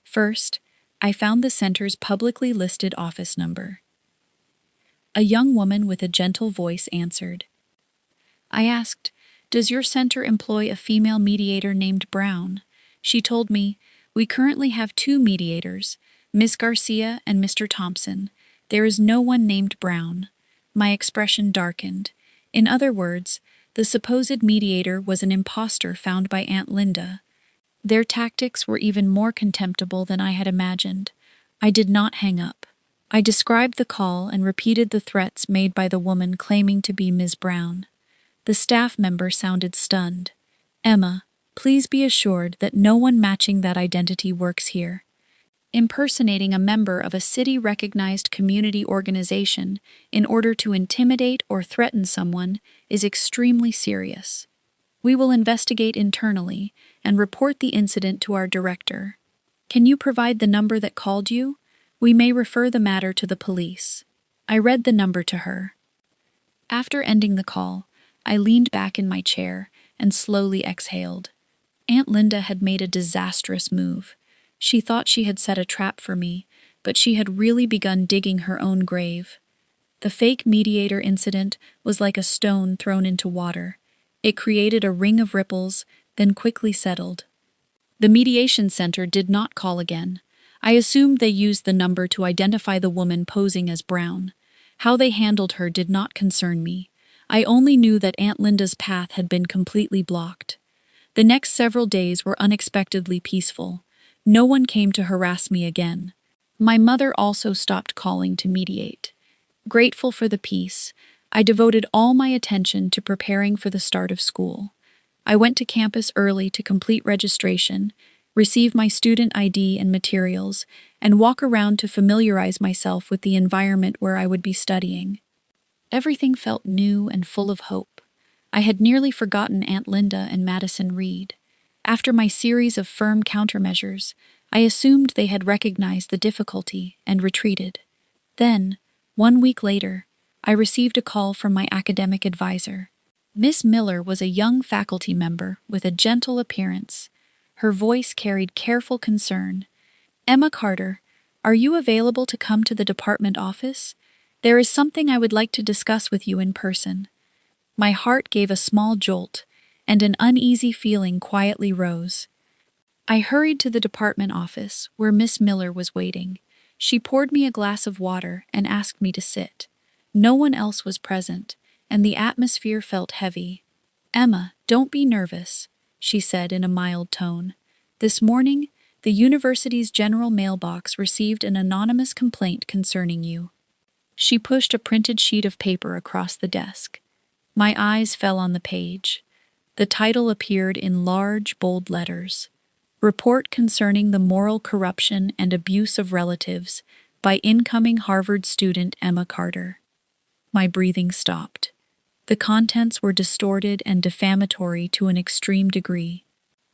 First, I found the center's publicly listed office number. A young woman with a gentle voice answered. I asked, "Does your center employ a female mediator named Brown?" She told me, "We currently have two mediators, Miss Garcia and Mr. Thompson. There is no one named Brown." My expression darkened. In other words, the supposed mediator was an imposter found by Aunt Linda. Their tactics were even more contemptible than I had imagined. I did not hang up. I described the call and repeated the threats made by the woman claiming to be Ms. Brown. The staff member sounded stunned. "Emma, please be assured that no one matching that identity works here. Impersonating a member of a city-recognized community organization in order to intimidate or threaten someone is extremely serious. We will investigate internally and report the incident to our director. Can you provide the number that called you? We may refer the matter to the police." I read the number to her. After ending the call, I leaned back in my chair and slowly exhaled. Aunt Linda had made a disastrous move. She thought she had set a trap for me, but she had really begun digging her own grave. The fake mediator incident was like a stone thrown into water. It created a ring of ripples, then quickly settled. The mediation center did not call again. I assumed they used the number to identify the woman posing as Brown. How they handled her did not concern me. I only knew that Aunt Linda's path had been completely blocked. The next several days were unexpectedly peaceful. No one came to harass me again. My mother also stopped calling to mediate. Grateful for the peace, I devoted all my attention to preparing for the start of school. I went to campus early to complete registration, receive my student ID and materials, and walk around to familiarize myself with the environment where I would be studying. Everything felt new and full of hope. I had nearly forgotten Aunt Linda and Madison Reed. After my series of firm countermeasures, I assumed they had recognized the difficulty and retreated. Then, 1 week later, I received a call from my academic advisor. Miss Miller was a young faculty member with a gentle appearance. Her voice carried careful concern. "Emma Carter, are you available to come to the department office? There is something I would like to discuss with you in person." My heart gave a small jolt, and an uneasy feeling quietly rose. I hurried to the department office, where Miss Miller was waiting. She poured me a glass of water and asked me to sit. No one else was present, and the atmosphere felt heavy. "Emma, don't be nervous," she said in a mild tone. "This morning, the university's general mailbox received an anonymous complaint concerning you." She pushed a printed sheet of paper across the desk. My eyes fell on the page. The title appeared in large, bold letters. "Report concerning the moral corruption and abuse of relatives by incoming Harvard student Emma Carter." My breathing stopped. The contents were distorted and defamatory to an extreme degree.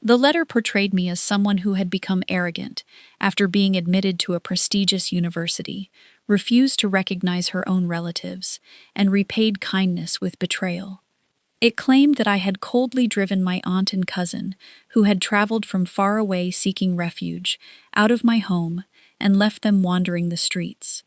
The letter portrayed me as someone who had become arrogant after being admitted to a prestigious university, refused to recognize her own relatives, and repaid kindness with betrayal. It claimed that I had coldly driven my aunt and cousin, who had traveled from far away seeking refuge, out of my home and left them wandering the streets.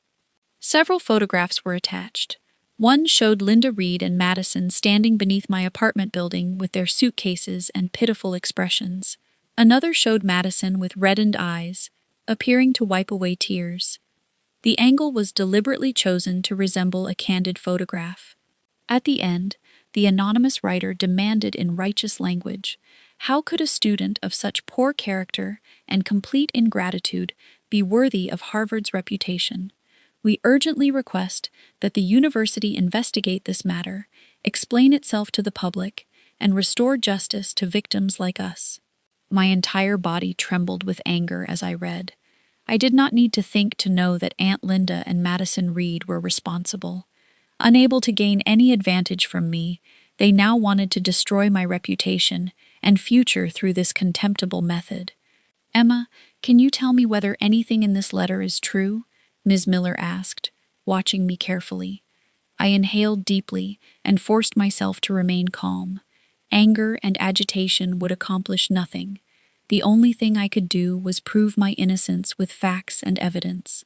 Several photographs were attached. One showed Linda Reed and Madison standing beneath my apartment building with their suitcases and pitiful expressions. Another showed Madison with reddened eyes, appearing to wipe away tears. The angle was deliberately chosen to resemble a candid photograph. At the end, the anonymous writer demanded in righteous language, "How could a student of such poor character and complete ingratitude be worthy of Harvard's reputation? We urgently request that the university investigate this matter, explain itself to the public, and restore justice to victims like us." My entire body trembled with anger as I read. I did not need to think to know that Aunt Linda and Madison Reed were responsible. Unable to gain any advantage from me, they now wanted to destroy my reputation and future through this contemptible method. "Emma, can you tell me whether anything in this letter is true?" Ms. Miller asked, watching me carefully. I inhaled deeply and forced myself to remain calm. Anger and agitation would accomplish nothing. The only thing I could do was prove my innocence with facts and evidence.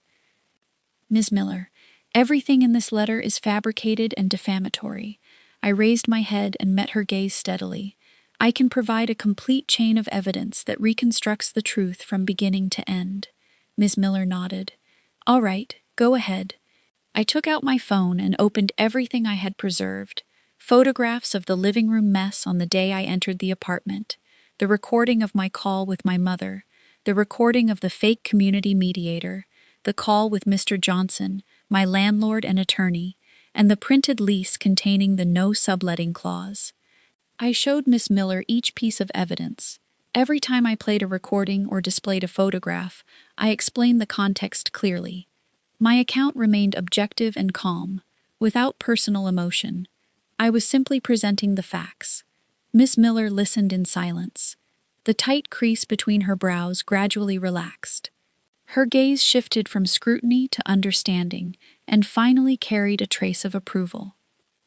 Ms. Miller, everything in this letter is fabricated and defamatory. I raised my head and met her gaze steadily. I can provide a complete chain of evidence that reconstructs the truth from beginning to end. Ms. Miller nodded. All right, go ahead. I took out my phone and opened everything I had preserved. Photographs of the living room mess on the day I entered the apartment, the recording of my call with my mother, the recording of the fake community mediator, the call with Mr. Johnson, my landlord and attorney, and the printed lease containing the no subletting clause. I showed Miss Miller each piece of evidence. Every time I played a recording or displayed a photograph, I explained the context clearly. My account remained objective and calm, without personal emotion. I was simply presenting the facts. Miss Miller listened in silence. The tight crease between her brows gradually relaxed. Her gaze shifted from scrutiny to understanding, and finally carried a trace of approval.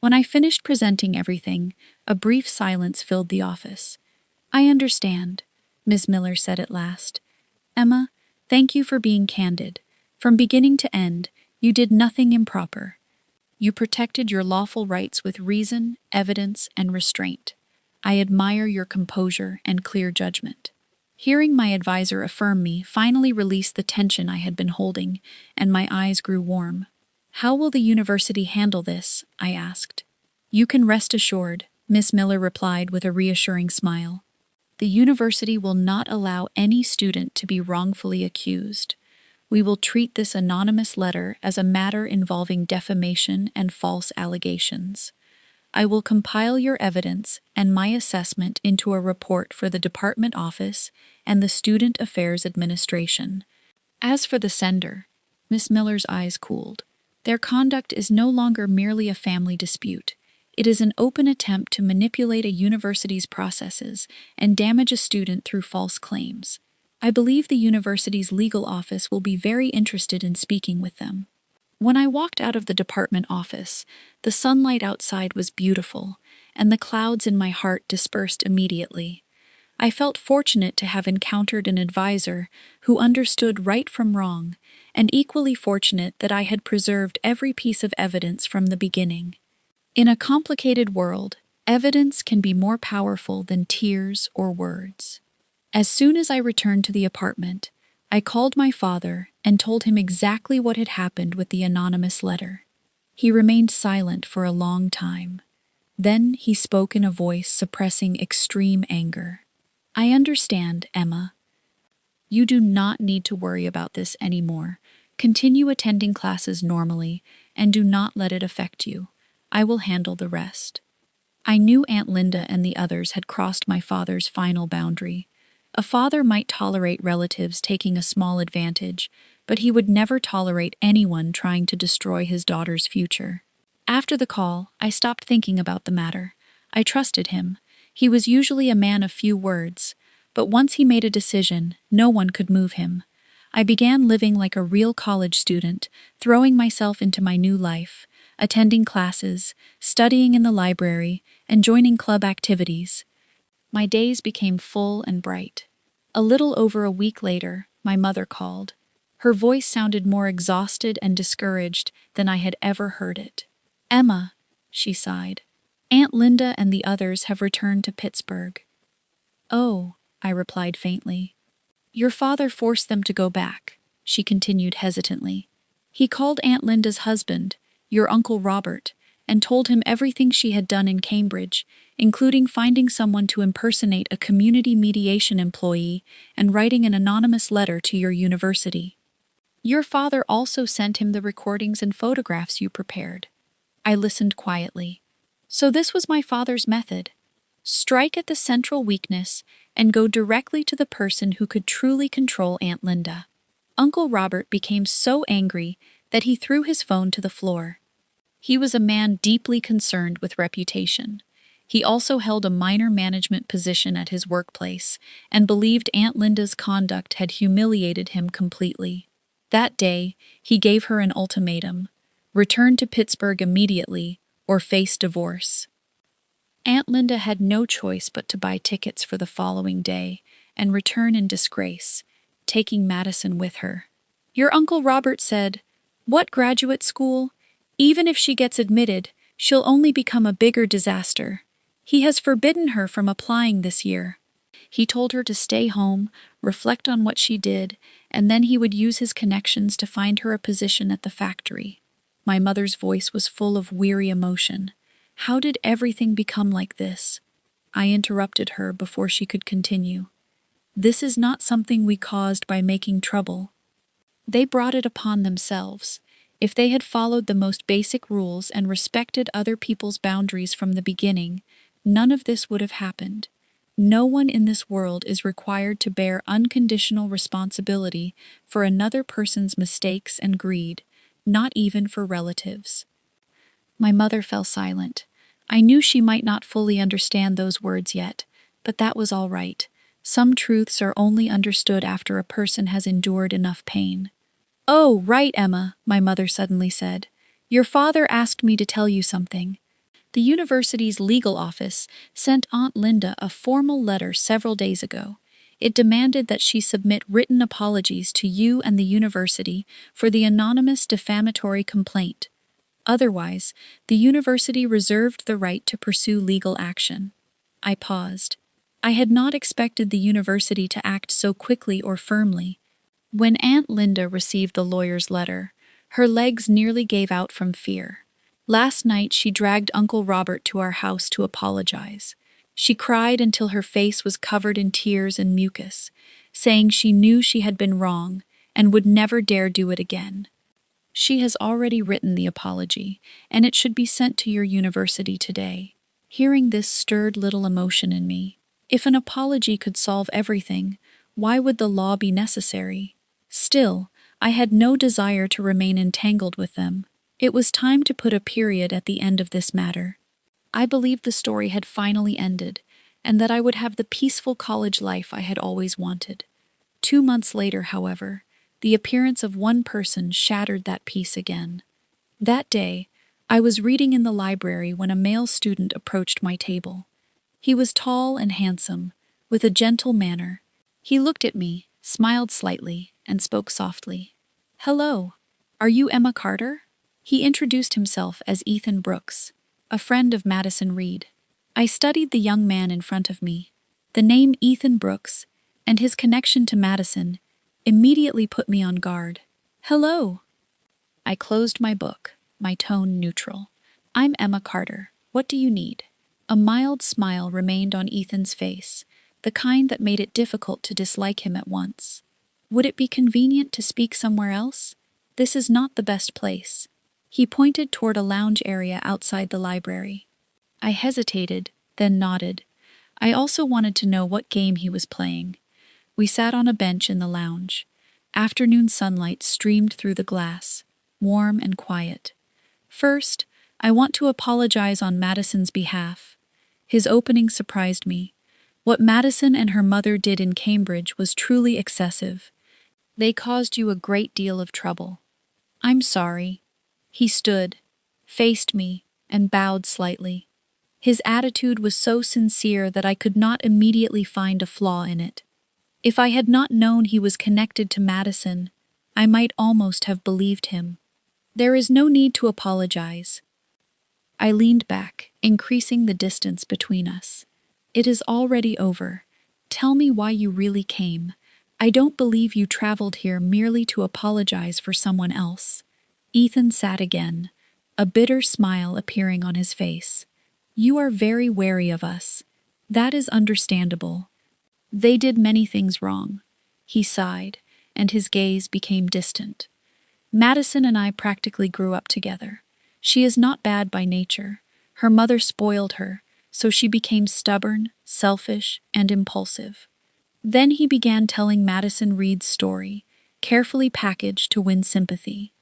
When I finished presenting everything, a brief silence filled the office. I understand, Miss Miller said at last. Emma, thank you for being candid. From beginning to end, you did nothing improper. You protected your lawful rights with reason, evidence, and restraint. I admire your composure and clear judgment. Hearing my advisor affirm me finally released the tension I had been holding, and my eyes grew warm. How will the university handle this? I asked. You can rest assured, Miss Miller replied with a reassuring smile. The university will not allow any student to be wrongfully accused. We will treat this anonymous letter as a matter involving defamation and false allegations. I will compile your evidence and my assessment into a report for the department office and the Student Affairs Administration. As for the sender, Miss Miller's eyes cooled. Their conduct is no longer merely a family dispute. It is an open attempt to manipulate a university's processes and damage a student through false claims. I believe the university's legal office will be very interested in speaking with them. When I walked out of the department office, the sunlight outside was beautiful, and the clouds in my heart dispersed immediately. I felt fortunate to have encountered an advisor who understood right from wrong, and equally fortunate that I had preserved every piece of evidence from the beginning. In a complicated world, evidence can be more powerful than tears or words. As soon as I returned to the apartment, I called my father and told him exactly what had happened with the anonymous letter. He remained silent for a long time. Then he spoke in a voice suppressing extreme anger. I understand, Emma. You do not need to worry about this anymore. Continue attending classes normally and do not let it affect you. I will handle the rest. I knew Aunt Linda and the others had crossed my father's final boundary. A father might tolerate relatives taking a small advantage, but he would never tolerate anyone trying to destroy his daughter's future. After the call, I stopped thinking about the matter. I trusted him. He was usually a man of few words, but once he made a decision, no one could move him. I began living like a real college student, throwing myself into my new life, attending classes, studying in the library, and joining club activities. My days became full and bright. A little over a week later, my mother called. Her voice sounded more exhausted and discouraged than I had ever heard it. Emma, she sighed. Aunt Linda and the others have returned to Pittsburgh. Oh, I replied faintly. Your father forced them to go back, she continued hesitantly. He called Aunt Linda's husband, your Uncle Robert, and told him everything she had done in Cambridge, including finding someone to impersonate a community mediation employee and writing an anonymous letter to your university. Your father also sent him the recordings and photographs you prepared. I listened quietly. So this was my father's method. Strike at the central weakness and go directly to the person who could truly control Aunt Linda. Uncle Robert became so angry that he threw his phone to the floor. He was a man deeply concerned with reputation. He also held a minor management position at his workplace and believed Aunt Linda's conduct had humiliated him completely. That day, he gave her an ultimatum. return to Pittsburgh immediately, or face divorce. Aunt Linda had no choice but to buy tickets for the following day and return in disgrace, taking Madison with her. Your Uncle Robert said, "What graduate school? Even if she gets admitted, she'll only become a bigger disaster. He has forbidden her from applying this year." He told her to stay home, reflect on what she did, and then he would use his connections to find her a position at the factory. My mother's voice was full of weary emotion. How did everything become like this? I interrupted her before she could continue. This is not something we caused by making trouble. They brought it upon themselves. If they had followed the most basic rules and respected other people's boundaries from the beginning, none of this would have happened. No one in this world is required to bear unconditional responsibility for another person's mistakes and greed, not even for relatives. My mother fell silent. I knew she might not fully understand those words yet, but that was all right. Some truths are only understood after a person has endured enough pain. "Oh, right, Emma," my mother suddenly said. "Your father asked me to tell you something." The university's legal office sent Aunt Linda a formal letter several days ago. It demanded that she submit written apologies to you and the university for the anonymous defamatory complaint. Otherwise, the university reserved the right to pursue legal action. I paused. I had not expected the university to act so quickly or firmly. When Aunt Linda received the lawyer's letter, her legs nearly gave out from fear. Last night she dragged Uncle Robert to our house to apologize. She cried until her face was covered in tears and mucus, saying she knew she had been wrong and would never dare do it again. She has already written the apology, and it should be sent to your university today. Hearing this stirred little emotion in me. If an apology could solve everything, why would the law be necessary? Still, I had no desire to remain entangled with them. It was time to put a period at the end of this matter. I believed the story had finally ended, and that I would have the peaceful college life I had always wanted. 2 months later, however, the appearance of one person shattered that peace again. That day, I was reading in the library when a male student approached my table. He was tall and handsome, with a gentle manner. He looked at me, smiled slightly, and spoke softly. "Hello, are you Emma Carter?" He introduced himself as Ethan Brooks, a friend of Madison Reed. I studied the young man in front of me. The name Ethan Brooks, and his connection to Madison, immediately put me on guard. "Hello." I closed my book, my tone neutral. "I'm Emma Carter. What do you need?" A mild smile remained on Ethan's face, the kind that made it difficult to dislike him at once. "Would it be convenient to speak somewhere else? This is not the best place." He pointed toward a lounge area outside the library. I hesitated, then nodded. I also wanted to know what game he was playing. We sat on a bench in the lounge. Afternoon sunlight streamed through the glass, warm and quiet. "First, I want to apologize on Madison's behalf." His opening surprised me. What Madison and her mother did in Cambridge was truly excessive. "They caused you a great deal of trouble." "I'm sorry." He stood, faced me, and bowed slightly. His attitude was so sincere that I could not immediately find a flaw in it. If I had not known he was connected to Madison, I might almost have believed him. "There is no need to apologize." I leaned back, increasing the distance between us. "It is already over. Tell me why you really came. I don't believe you traveled here merely to apologize for someone else." Ethan sat again, a bitter smile appearing on his face. "You are very wary of us. That is understandable. They did many things wrong." He sighed, and his gaze became distant. "Madison and I practically grew up together. She is not bad by nature. Her mother spoiled her, so she became stubborn, selfish, and impulsive." Then he began telling Madison Reed's story, carefully packaged to win sympathy.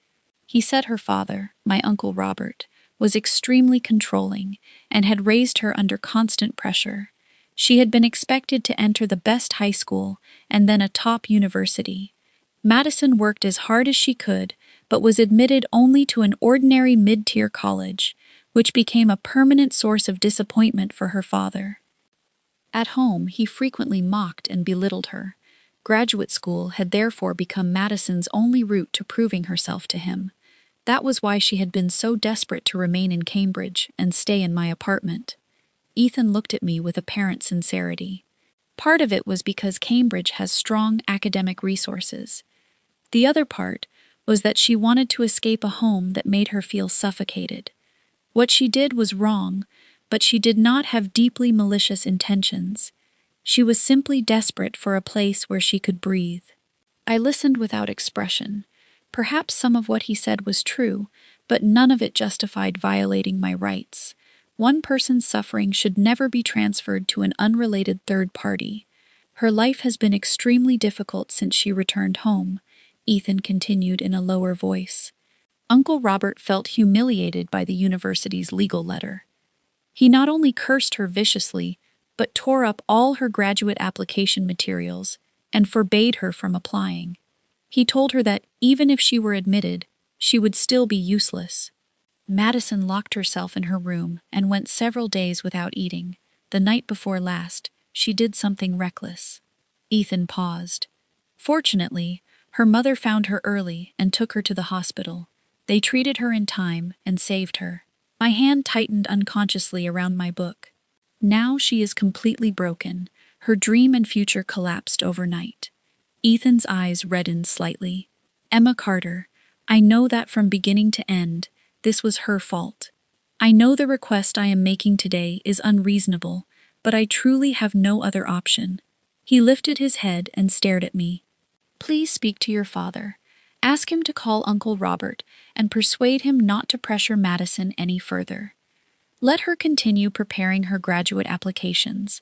He said her father, my Uncle Robert, was extremely controlling and had raised her under constant pressure. She had been expected to enter the best high school and then a top university. Madison worked as hard as she could, but was admitted only to an ordinary mid-tier college, which became a permanent source of disappointment for her father. At home, he frequently mocked and belittled her. Graduate school had therefore become Madison's only route to proving herself to him. That was why she had been so desperate to remain in Cambridge and stay in my apartment. Ethan looked at me with apparent sincerity. Part of it was because Cambridge has strong academic resources. The other part was that she wanted to escape a home that made her feel suffocated. What she did was wrong, but she did not have deeply malicious intentions. She was simply desperate for a place where she could breathe. I listened without expression. Perhaps some of what he said was true, but none of it justified violating my rights. One person's suffering should never be transferred to an unrelated third party. Her life has been extremely difficult since she returned home, Ethan continued in a lower voice. Uncle Robert felt humiliated by the university's legal letter. He not only cursed her viciously, but tore up all her graduate application materials and forbade her from applying. He told her that, even if she were admitted, she would still be useless. Madison locked herself in her room and went several days without eating. The night before last, she did something reckless. Ethan paused. Fortunately, her mother found her early and took her to the hospital. They treated her in time and saved her. My hand tightened unconsciously around my book. Now she is completely broken. Her dream and future collapsed overnight. Ethan's eyes reddened slightly. Emma Carter, I know that from beginning to end, this was her fault. I know the request I am making today is unreasonable, but I truly have no other option. He lifted his head and stared at me. Please speak to your father. Ask him to call Uncle Robert and persuade him not to pressure Madison any further. Let her continue preparing her graduate applications,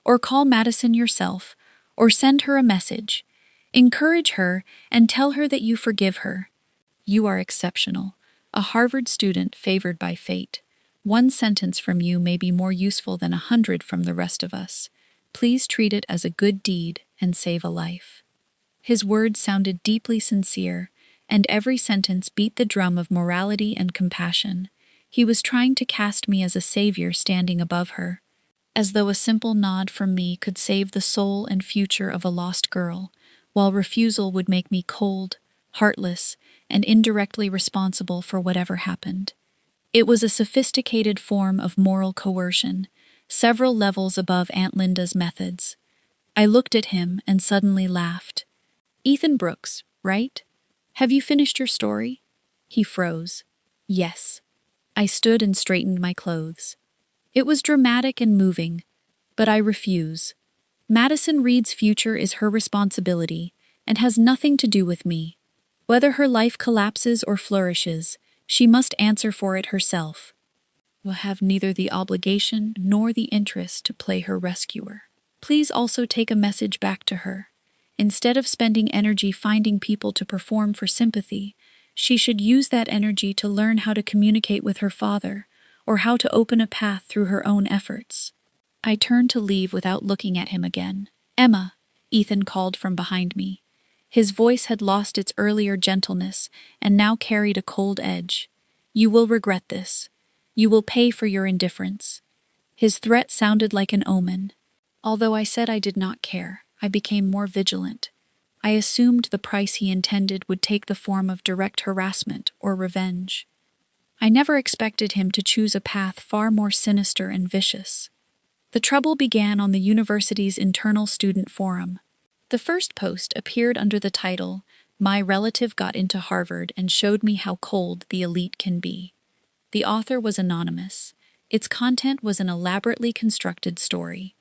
or call Madison yourself, or send her a message. Encourage her and tell her that you forgive her. You are exceptional, a Harvard student favored by fate. One sentence from you may be more useful than 100 from the rest of us. Please treat it as a good deed and save a life. His words sounded deeply sincere, and every sentence beat the drum of morality and compassion. He was trying to cast me as a savior standing above her, as though a simple nod from me could save the soul and future of a lost girl, while refusal would make me cold, heartless, and indirectly responsible for whatever happened. It was a sophisticated form of moral coercion, several levels above Aunt Linda's methods. I looked at him and suddenly laughed. Ethan Brooks, right? Have you finished your story? He froze. Yes. I stood and straightened my clothes. It was dramatic and moving, but I refuse. Madison Reed's future is her responsibility and has nothing to do with me. Whether her life collapses or flourishes, she must answer for it herself. Will have neither the obligation nor the interest to play her rescuer. Please also take a message back to her. Instead of spending energy finding people to perform for sympathy, she should use that energy to learn how to communicate with her father, or how to open a path through her own efforts. I turned to leave without looking at him again. Emma, Ethan called from behind me. His voice had lost its earlier gentleness and now carried a cold edge. You will regret this. You will pay for your indifference. His threat sounded like an omen. Although I said I did not care, I became more vigilant. I assumed the price he intended would take the form of direct harassment or revenge. I never expected him to choose a path far more sinister and vicious. The trouble began on the university's internal student forum. The first post appeared under the title, "My Relative Got into Harvard and Showed Me How Cold the Elite Can Be." The author was anonymous. Its content was an elaborately constructed story.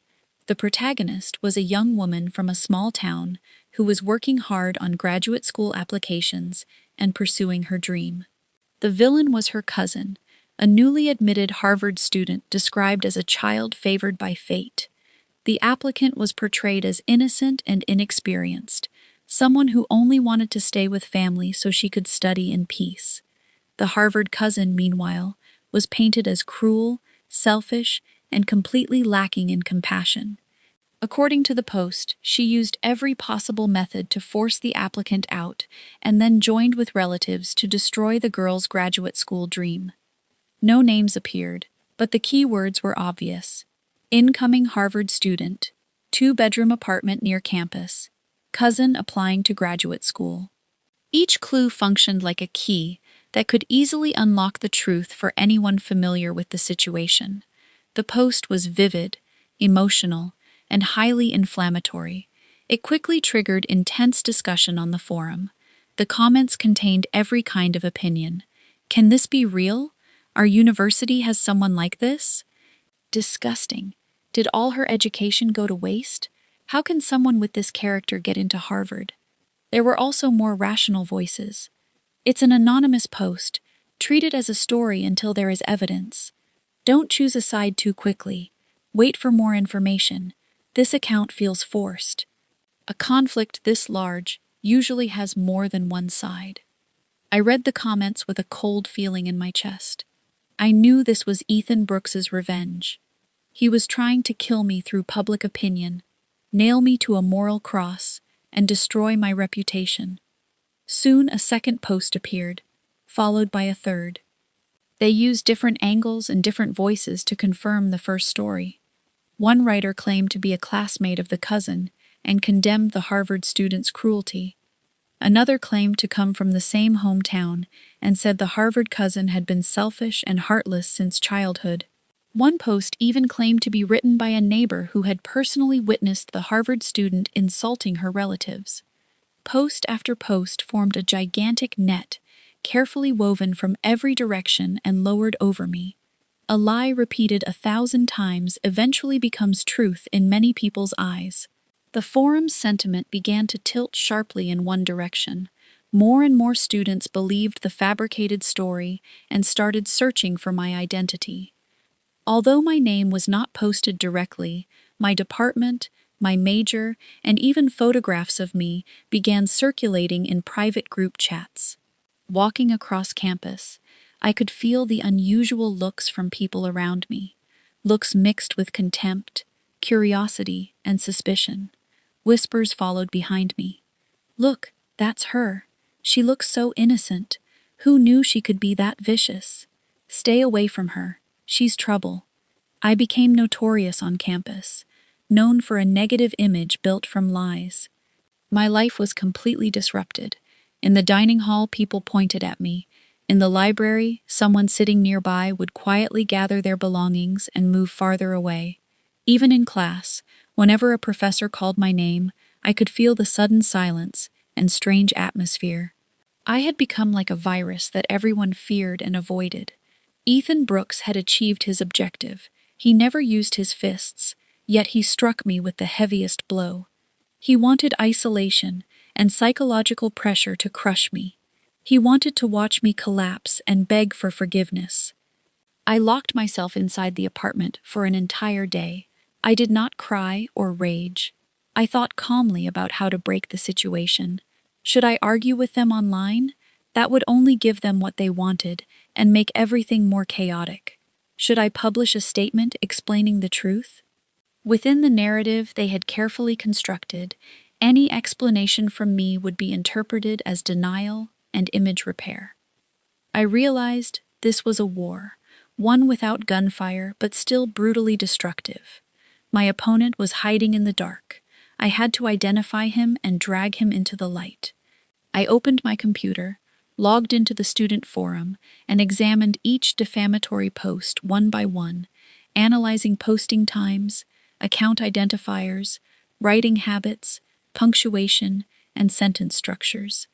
The protagonist was a young woman from a small town who was working hard on graduate school applications and pursuing her dream. The villain was her cousin, a newly admitted Harvard student described as a child favored by fate. The applicant was portrayed as innocent and inexperienced, someone who only wanted to stay with family so she could study in peace. The Harvard cousin, meanwhile, was painted as cruel, selfish, and completely lacking in compassion. According to the Post, she used every possible method to force the applicant out and then joined with relatives to destroy the girl's graduate school dream. No names appeared, but the key words were obvious. Incoming Harvard student, two-bedroom apartment near campus, cousin applying to graduate school. Each clue functioned like a key that could easily unlock the truth for anyone familiar with the situation. The post was vivid, emotional, and highly inflammatory. It quickly triggered intense discussion on the forum. The comments contained every kind of opinion. Can this be real? Our university has someone like this? Disgusting. Did all her education go to waste? How can someone with this character get into Harvard? There were also more rational voices. It's an anonymous post. Treat it as a story until there is evidence. Don't choose a side too quickly. Wait for more information. This account feels forced. A conflict this large usually has more than one side. I read the comments with a cold feeling in my chest. I knew this was Ethan Brooks's revenge. He was trying to kill me through public opinion, nail me to a moral cross, and destroy my reputation. Soon a second post appeared, followed by a third. They used different angles and different voices to confirm the first story. One writer claimed to be a classmate of the cousin and condemned the Harvard student's cruelty. Another claimed to come from the same hometown and said the Harvard cousin had been selfish and heartless since childhood. One post even claimed to be written by a neighbor who had personally witnessed the Harvard student insulting her relatives. Post after post formed a gigantic net, carefully woven from every direction and lowered over me. A lie repeated 1,000 times eventually becomes truth in many people's eyes. The forum's sentiment began to tilt sharply in one direction. More and more students believed the fabricated story and started searching for my identity. Although my name was not posted directly, my department, my major, and even photographs of me began circulating in private group chats. Walking across campus, I could feel the unusual looks from people around me, looks mixed with contempt, curiosity, and suspicion. Whispers followed behind me. Look, that's her. She looks so innocent. Who knew she could be that vicious? Stay away from her. She's trouble. I became notorious on campus, known for a negative image built from lies. My life was completely disrupted. In the dining hall, people pointed at me. In the library, someone sitting nearby would quietly gather their belongings and move farther away. Even in class, whenever a professor called my name, I could feel the sudden silence and strange atmosphere. I had become like a virus that everyone feared and avoided. Ethan Brooks had achieved his objective. He never used his fists, yet he struck me with the heaviest blow. He wanted isolation and psychological pressure to crush me. He wanted to watch me collapse and beg for forgiveness. I locked myself inside the apartment for an entire day. I did not cry or rage. I thought calmly about how to break the situation. Should I argue with them online? That would only give them what they wanted and make everything more chaotic. Should I publish a statement explaining the truth? Within the narrative they had carefully constructed, any explanation from me would be interpreted as denial and image repair. I realized this was a war, one without gunfire but still brutally destructive. My opponent was hiding in the dark. I had to identify him and drag him into the light. I opened my computer, logged into the student forum, and examined each defamatory post one by one, analyzing posting times, account identifiers, writing habits, punctuation, and sentence structures.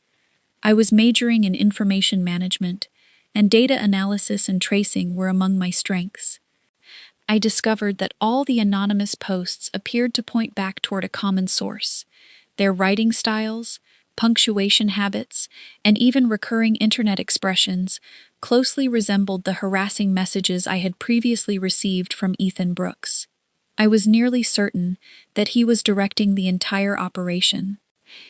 I was majoring in information management, and data analysis and tracing were among my strengths. I discovered that all the anonymous posts appeared to point back toward a common source. Their writing styles, punctuation habits, and even recurring internet expressions closely resembled the harassing messages I had previously received from Ethan Brooks. I was nearly certain that he was directing the entire operation.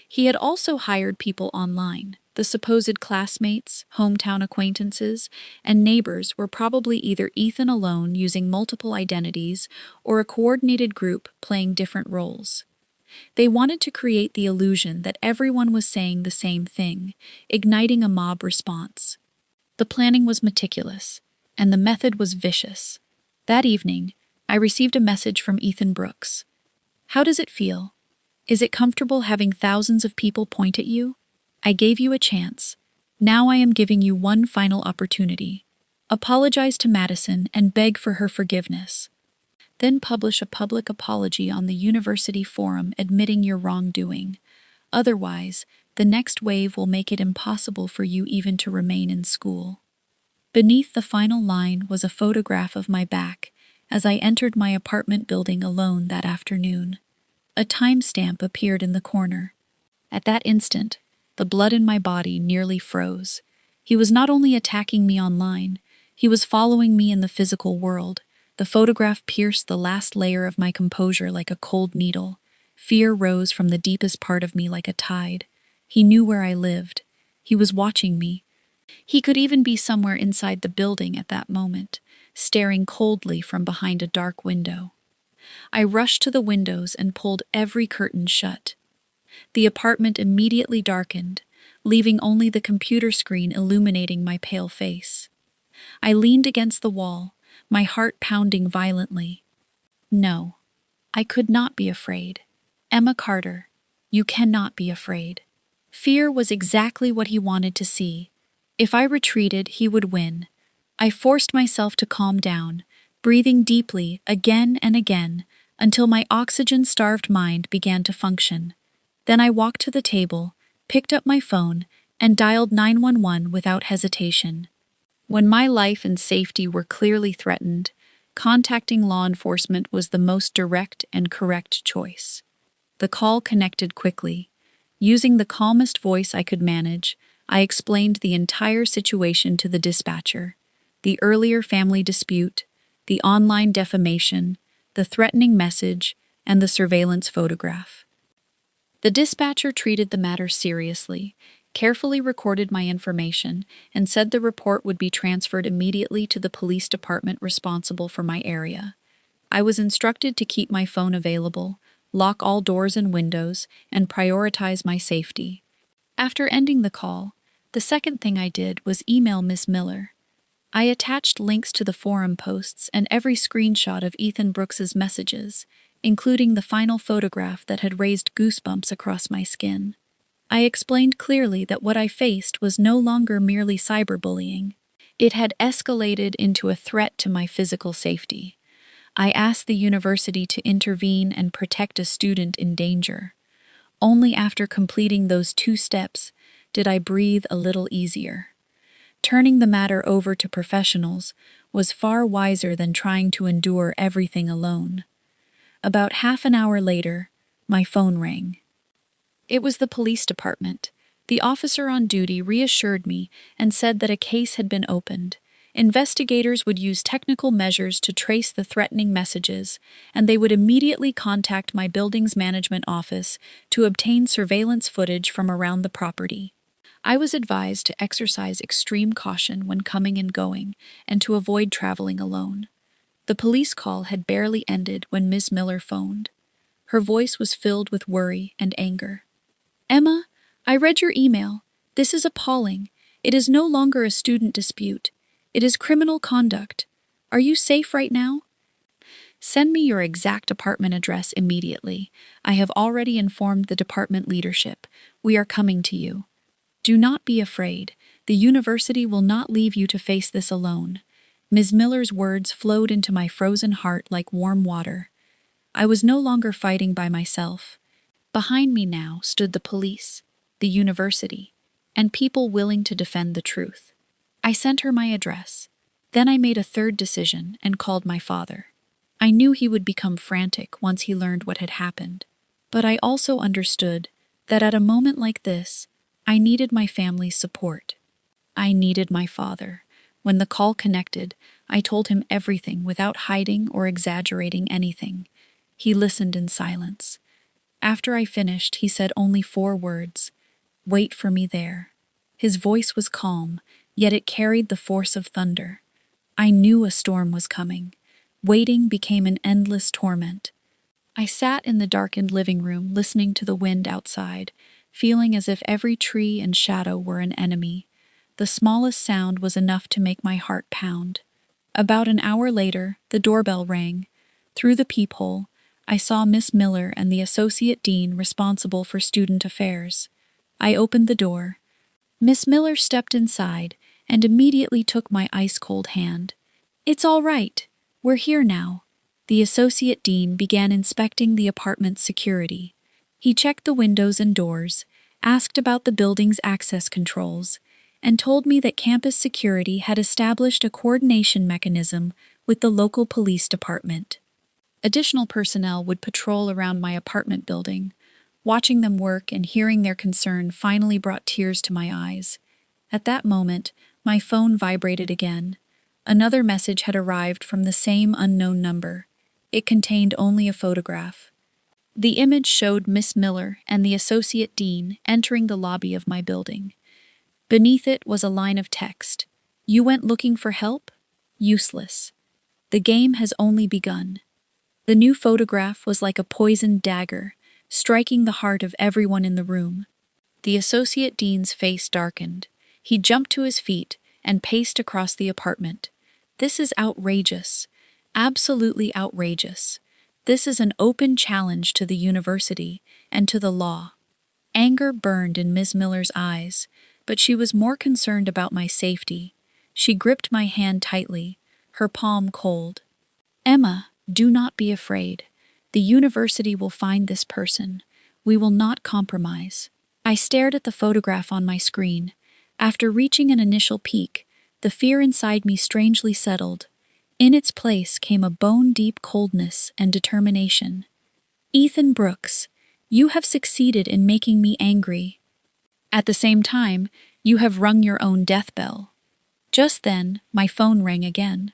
He had also hired people online, The supposed classmates, hometown acquaintances, and neighbors were probably either Ethan alone using multiple identities or a coordinated group playing different roles. They wanted to create the illusion that everyone was saying the same thing, igniting a mob response. The planning was meticulous, and the method was vicious. That evening, I received a message from Ethan Brooks. "How does it feel? Is it comfortable having thousands of people point at you? I gave you a chance. Now I am giving you one final opportunity. Apologize to Madison and beg for her forgiveness. Then publish a public apology on the university forum admitting your wrongdoing. Otherwise, the next wave will make it impossible for you even to remain in school." Beneath the final line was a photograph of my back as I entered my apartment building alone that afternoon. A timestamp appeared in the corner. At that instant, the blood in my body nearly froze. He was not only attacking me online, he was following me in the physical world. The photograph pierced the last layer of my composure like a cold needle. Fear rose from the deepest part of me like a tide. He knew where I lived. He was watching me. He could even be somewhere inside the building at that moment, staring coldly from behind a dark window. I rushed to the windows and pulled every curtain shut. The apartment immediately darkened, leaving only the computer screen illuminating my pale face. I leaned against the wall, my heart pounding violently. No, I could not be afraid. Emma Carter, you cannot be afraid. Fear was exactly what he wanted to see. If I retreated, he would win. I forced myself to calm down, breathing deeply again and again until my oxygen-starved mind began to function. Then I walked to the table, picked up my phone, and dialed 911 without hesitation. When my life and safety were clearly threatened, contacting law enforcement was the most direct and correct choice. The call connected quickly. Using the calmest voice I could manage, I explained the entire situation to the dispatcher: the earlier family dispute, the online defamation, the threatening message, and the surveillance photograph. The dispatcher treated the matter seriously, carefully recorded my information, and said the report would be transferred immediately to the police department responsible for my area. I was instructed to keep my phone available, lock all doors and windows, and prioritize my safety. After ending the call, the second thing I did was email Miss Miller. I attached links to the forum posts and every screenshot of Ethan Brooks's messages, including the final photograph that had raised goosebumps across my skin. I explained clearly that what I faced was no longer merely cyberbullying. It had escalated into a threat to my physical safety. I asked the university to intervene and protect a student in danger. Only after completing those 2 steps did I breathe a little easier. Turning the matter over to professionals was far wiser than trying to endure everything alone. About half an hour later, my phone rang. It was the police department. The officer on duty reassured me and said that a case had been opened. Investigators would use technical measures to trace the threatening messages, and they would immediately contact my building's management office to obtain surveillance footage from around the property. I was advised to exercise extreme caution when coming and going, and to avoid traveling alone. The police call had barely ended when Ms. Miller phoned. Her voice was filled with worry and anger. "Emma, I read your email. This is appalling. It is no longer a student dispute. It is criminal conduct. Are you safe right now? Send me your exact apartment address immediately. I have already informed the department leadership. We are coming to you. Do not be afraid. The university will not leave you to face this alone." Ms. Miller's words flowed into my frozen heart like warm water. I was no longer fighting by myself. Behind me now stood the police, the university, and people willing to defend the truth. I sent her my address. Then I made a third decision and called my father. I knew he would become frantic once he learned what had happened. But I also understood that at a moment like this, I needed my family's support. I needed my father. When the call connected, I told him everything without hiding or exaggerating anything. He listened in silence. After I finished, he said only 4 words: "Wait for me there." His voice was calm, yet it carried the force of thunder. I knew a storm was coming. Waiting became an endless torment. I sat in the darkened living room listening to the wind outside, feeling as if every tree and shadow were an enemy. The smallest sound was enough to make my heart pound. About an hour later, the doorbell rang. Through the peephole, I saw Miss Miller and the associate dean responsible for student affairs. I opened the door. Miss Miller stepped inside and immediately took my ice-cold hand. "It's all right. We're here now." The associate dean began inspecting the apartment's security. He checked the windows and doors, asked about the building's access controls, and told me that campus security had established a coordination mechanism with the local police department. Additional personnel would patrol around my apartment building. Watching them work and hearing their concern finally brought tears to my eyes. At that moment, my phone vibrated again. Another message had arrived from the same unknown number. It contained only a photograph. The image showed Miss Miller and the associate dean entering the lobby of my building. Beneath it was a line of text. "You went looking for help? Useless. The game has only begun." The new photograph was like a poisoned dagger, striking the heart of everyone in the room. The associate dean's face darkened. He jumped to his feet and paced across the apartment. "This is outrageous. Absolutely outrageous. This is an open challenge to the university and to the law." Anger burned in Ms. Miller's eyes, but she was more concerned about my safety. She gripped my hand tightly, her palm cold. "Emma, do not be afraid. The university will find this person. We will not compromise." I stared at the photograph on my screen. After reaching an initial peak, the fear inside me strangely settled. In its place came a bone-deep coldness and determination. "Ethan Brooks, you have succeeded in making me angry. At the same time, you have rung your own death bell." Just then, my phone rang again.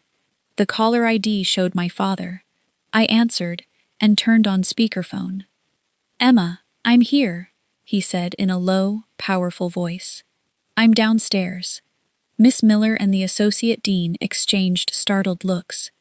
The caller ID showed my father. I answered and turned on speakerphone. "Emma, I'm here," he said in a low, powerful voice. "I'm downstairs." Miss Miller and the associate dean exchanged startled looks.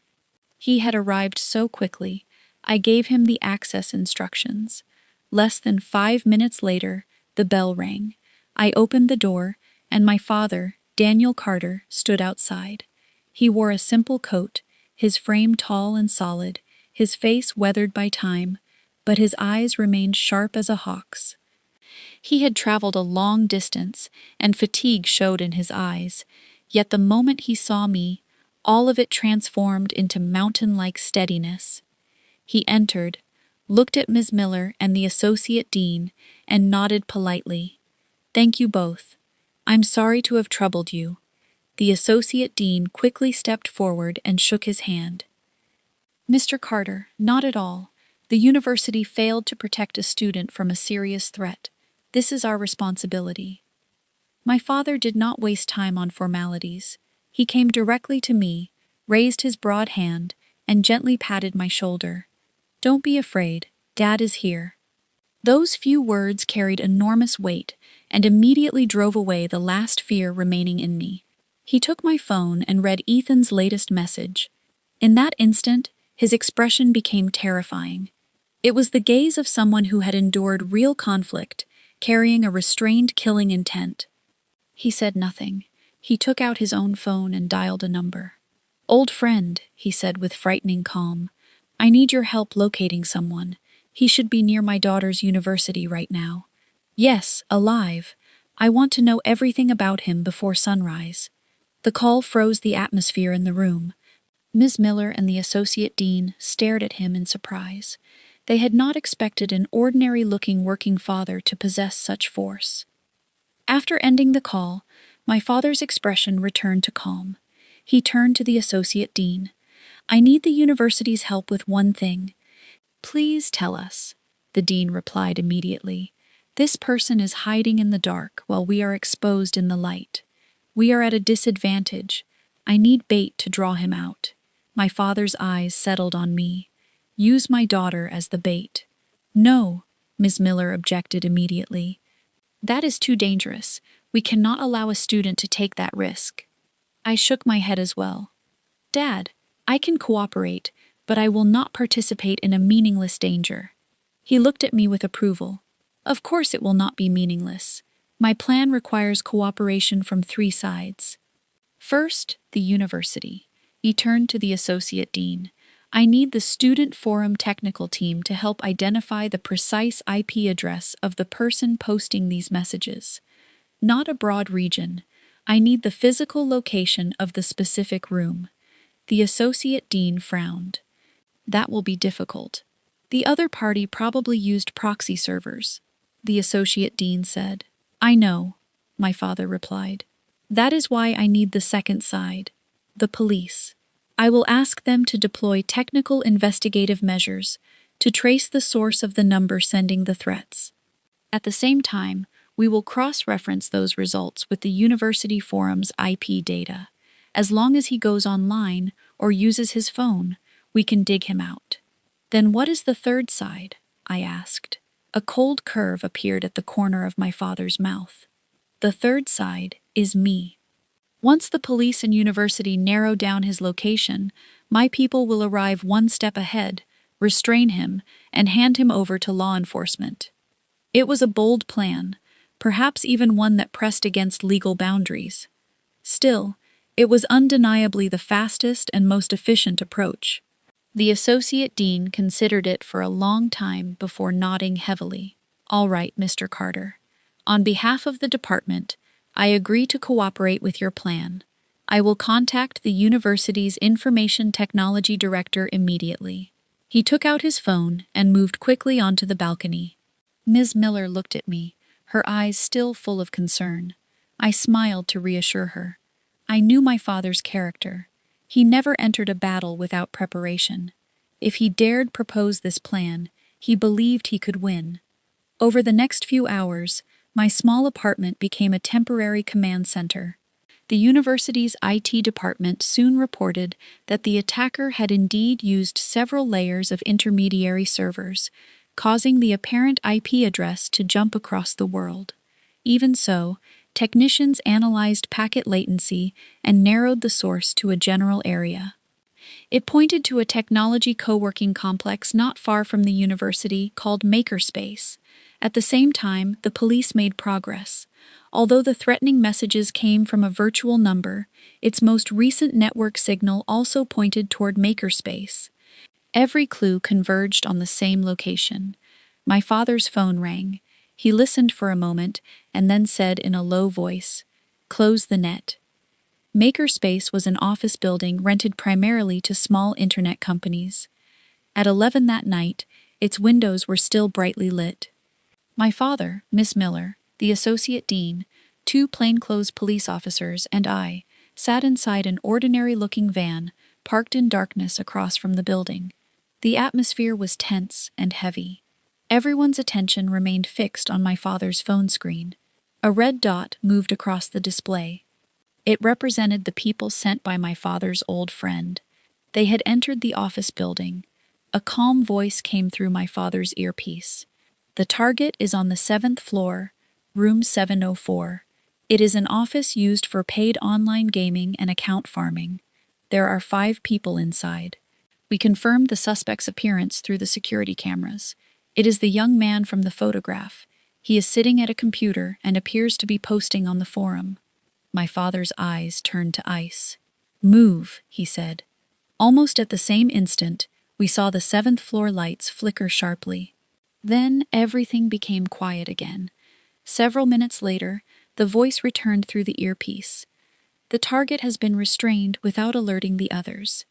He had arrived so quickly. I gave him the access instructions. Less than 5 minutes later, the bell rang. I opened the door, and my father, Daniel Carter, stood outside. He wore a simple coat, his frame tall and solid, his face weathered by time, but his eyes remained sharp as a hawk's. He had traveled a long distance, and fatigue showed in his eyes, yet the moment he saw me, all of it transformed into mountain-like steadiness. He entered, looked at Ms. Miller and the associate dean, and nodded politely. "Thank you both. I'm sorry to have troubled you." The associate dean quickly stepped forward and shook his hand. "Mr. Carter, not at all. The university failed to protect a student from a serious threat. This is our responsibility." My father did not waste time on formalities. He came directly to me, raised his broad hand, and gently patted my shoulder. "Don't be afraid. Dad is here." Those few words carried enormous weight and immediately drove away the last fear remaining in me. He took my phone and read Ethan's latest message. In that instant, his expression became terrifying. It was the gaze of someone who had endured real conflict, carrying a restrained killing intent. He said nothing. He took out his own phone and dialed a number. "Old friend," he said with frightening calm, "I need your help locating someone. He should be near my daughter's university right now. Yes, alive. I want to know everything about him before sunrise." The call froze the atmosphere in the room. Ms. Miller and the associate dean stared at him in surprise. They had not expected an ordinary-looking working father to possess such force. After ending the call, my father's expression returned to calm. He turned to the associate dean. "I need the university's help with one thing." "Please tell us," the dean replied immediately. "This person is hiding in the dark while we are exposed in the light. We are at a disadvantage. I need bait to draw him out." My father's eyes settled on me. "Use my daughter as the bait." "No," Ms. Miller objected immediately. "That is too dangerous. We cannot allow a student to take that risk. I shook my head as well. Dad, I can cooperate, but I will not participate in a meaningless danger. He looked at me with approval. Of course it will not be meaningless. My plan requires cooperation from 3 sides. First, the university. He turned to the associate dean. I need the student forum technical team to help identify the precise IP address of the person posting these messages. Not a broad region. I need the physical location of the specific room. The associate dean frowned. That will be difficult. The other party probably used proxy servers. The associate dean said. I know, my father replied. That is why I need the second side, the police. I will ask them to deploy technical investigative measures to trace the source of the number sending the threats. At the same time, we will cross-reference those results with the university forum's IP data. As long as he goes online or uses his phone, we can dig him out. Then what is the third side? I asked. A cold curve appeared at the corner of my father's mouth. The third side is me. Once the police and university narrow down his location, my people will arrive 1 step ahead, restrain him, and hand him over to law enforcement. It was a bold plan, perhaps even one that pressed against legal boundaries. Still, it was undeniably the fastest and most efficient approach. The associate dean considered it for a long time before nodding heavily. All right, Mr. Carter. On behalf of the department, I agree to cooperate with your plan. I will contact the university's information technology director immediately. He took out his phone and moved quickly onto the balcony. Ms. Miller looked at me, her eyes still full of concern. I smiled to reassure her. I knew my father's character. He never entered a battle without preparation. If he dared propose this plan, he believed he could win. Over the next few hours, my small apartment became a temporary command center. The university's IT department soon reported that the attacker had indeed used several layers of intermediary servers, causing the apparent IP address to jump across the world. Even so, technicians analyzed packet latency and narrowed the source to a general area. It pointed to a technology co-working complex not far from the university called Makerspace. At the same time, the police made progress. Although the threatening messages came from a virtual number, its most recent network signal also pointed toward Makerspace. Every clue converged on the same location. My father's phone rang. He listened for a moment and then said in a low voice, "Close the net." Makerspace was an office building rented primarily to small internet companies. At 11 that night, its windows were still brightly lit. My father, Miss Miller, the associate dean, 2 plainclothes police officers, and I sat inside an ordinary-looking van parked in darkness across from the building. The atmosphere was tense and heavy. Everyone's attention remained fixed on my father's phone screen. A red dot moved across the display. It represented the people sent by my father's old friend. They had entered the office building. A calm voice came through my father's earpiece. The target is on the 7th floor, room 704. It is an office used for paid online gaming and account farming. There are 5 people inside. We confirmed the suspect's appearance through the security cameras. It is the young man from the photograph. He is sitting at a computer and appears to be posting on the forum. My father's eyes turned to ice. "Move," he said. Almost at the same instant, we saw the 7th floor lights flicker sharply. Then everything became quiet again. Several minutes later, the voice returned through the earpiece. The target has been restrained without alerting the others.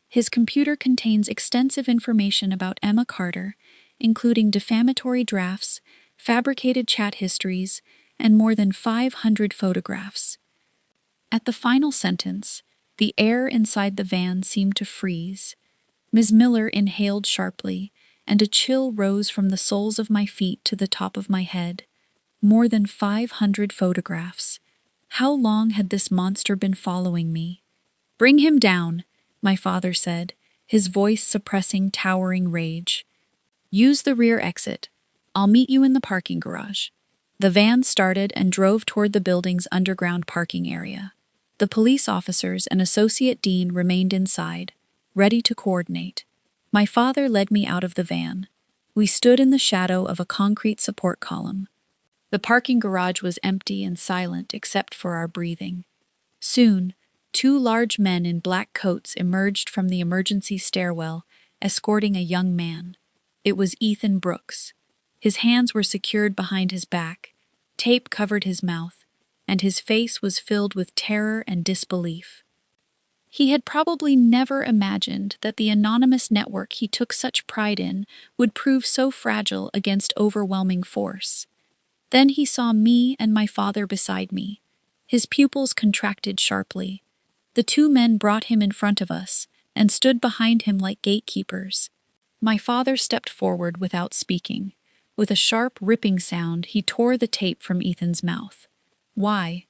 His computer contains extensive information about Emma Carter, including defamatory drafts, fabricated chat histories, and more than 500 photographs. At the final sentence, the air inside the van seemed to freeze. Ms. Miller inhaled sharply, and a chill rose from the soles of my feet to the top of my head. More than 500 photographs. How long had this monster been following me? "Bring him down," my father said, his voice suppressing towering rage. "Use the rear exit. I'll meet you in the parking garage." The van started and drove toward the building's underground parking area. The police officers and associate dean remained inside, ready to coordinate. My father led me out of the van. We stood in the shadow of a concrete support column. The parking garage was empty and silent except for our breathing. Soon, two large men in black coats emerged from the emergency stairwell, escorting a young man. It was Ethan Brooks. His hands were secured behind his back, tape covered his mouth, and his face was filled with terror and disbelief. He had probably never imagined that the anonymous network he took such pride in would prove so fragile against overwhelming force. Then he saw me and my father beside me. His pupils contracted sharply. The two men brought him in front of us and stood behind him like gatekeepers. My father stepped forward without speaking. With a sharp, ripping sound, he tore the tape from Ethan's mouth. "Why?"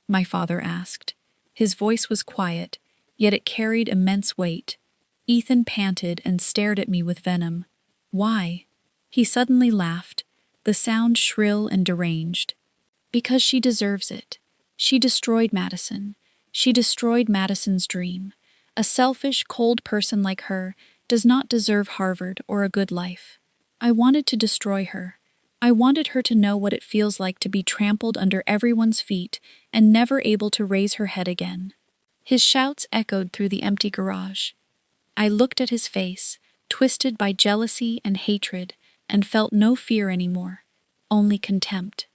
my father asked. His voice was quiet, yet it carried immense weight. Ethan panted and stared at me with venom. "Why?" He suddenly laughed, the sound shrill and deranged. "Because she deserves it. She destroyed Madison. She destroyed Madison's dream. A selfish, cold person like her does not deserve Harvard or a good life. I wanted to destroy her. I wanted her to know what it feels like to be trampled under everyone's feet and never able to raise her head again." His shouts echoed through the empty garage. I looked at his face, twisted by jealousy and hatred, and felt no fear anymore, only contempt.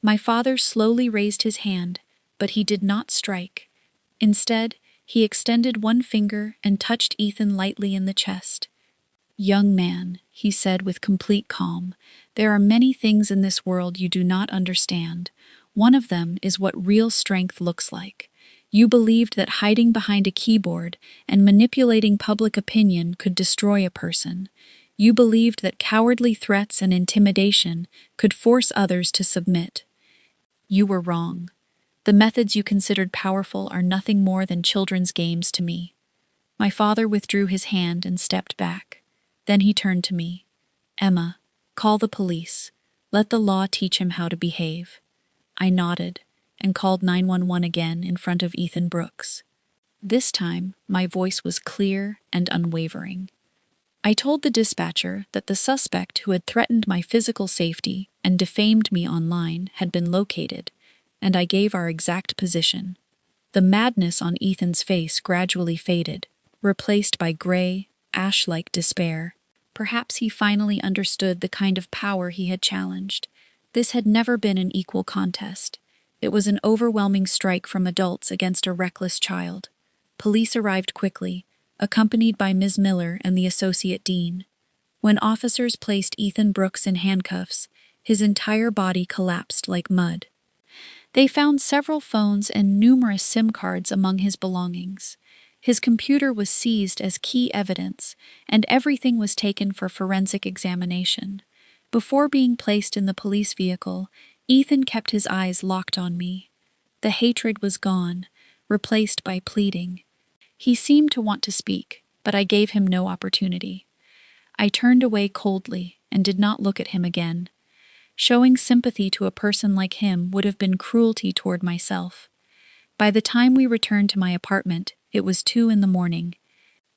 My father slowly raised his hand, but he did not strike. Instead, he extended one finger and touched Ethan lightly in the chest. "Young man," he said with complete calm, "there are many things in this world you do not understand. One of them is what real strength looks like. You believed that hiding behind a keyboard and manipulating public opinion could destroy a person. You believed that cowardly threats and intimidation could force others to submit. You were wrong. The methods you considered powerful are nothing more than children's games to me." My father withdrew his hand and stepped back. Then he turned to me. "Emma, call the police. Let the law teach him how to behave." I nodded and called 911 again in front of Ethan Brooks. This time, my voice was clear and unwavering. I told the dispatcher that the suspect who had threatened my physical safety and defamed me online had been located, and I gave our exact position. The madness on Ethan's face gradually faded, replaced by gray, ash-like despair. Perhaps he finally understood the kind of power he had challenged. This had never been an equal contest. It was an overwhelming strike from adults against a reckless child. Police arrived quickly, accompanied by Ms. Miller and the associate dean. When officers placed Ethan Brooks in handcuffs, his entire body collapsed like mud. They found several phones and numerous SIM cards among his belongings. His computer was seized as key evidence, and everything was taken for forensic examination. Before being placed in the police vehicle, Ethan kept his eyes locked on me. The hatred was gone, replaced by pleading. He seemed to want to speak, but I gave him no opportunity. I turned away coldly and did not look at him again. Showing sympathy to a person like him would have been cruelty toward myself. By the time we returned to my apartment, it was 2 a.m.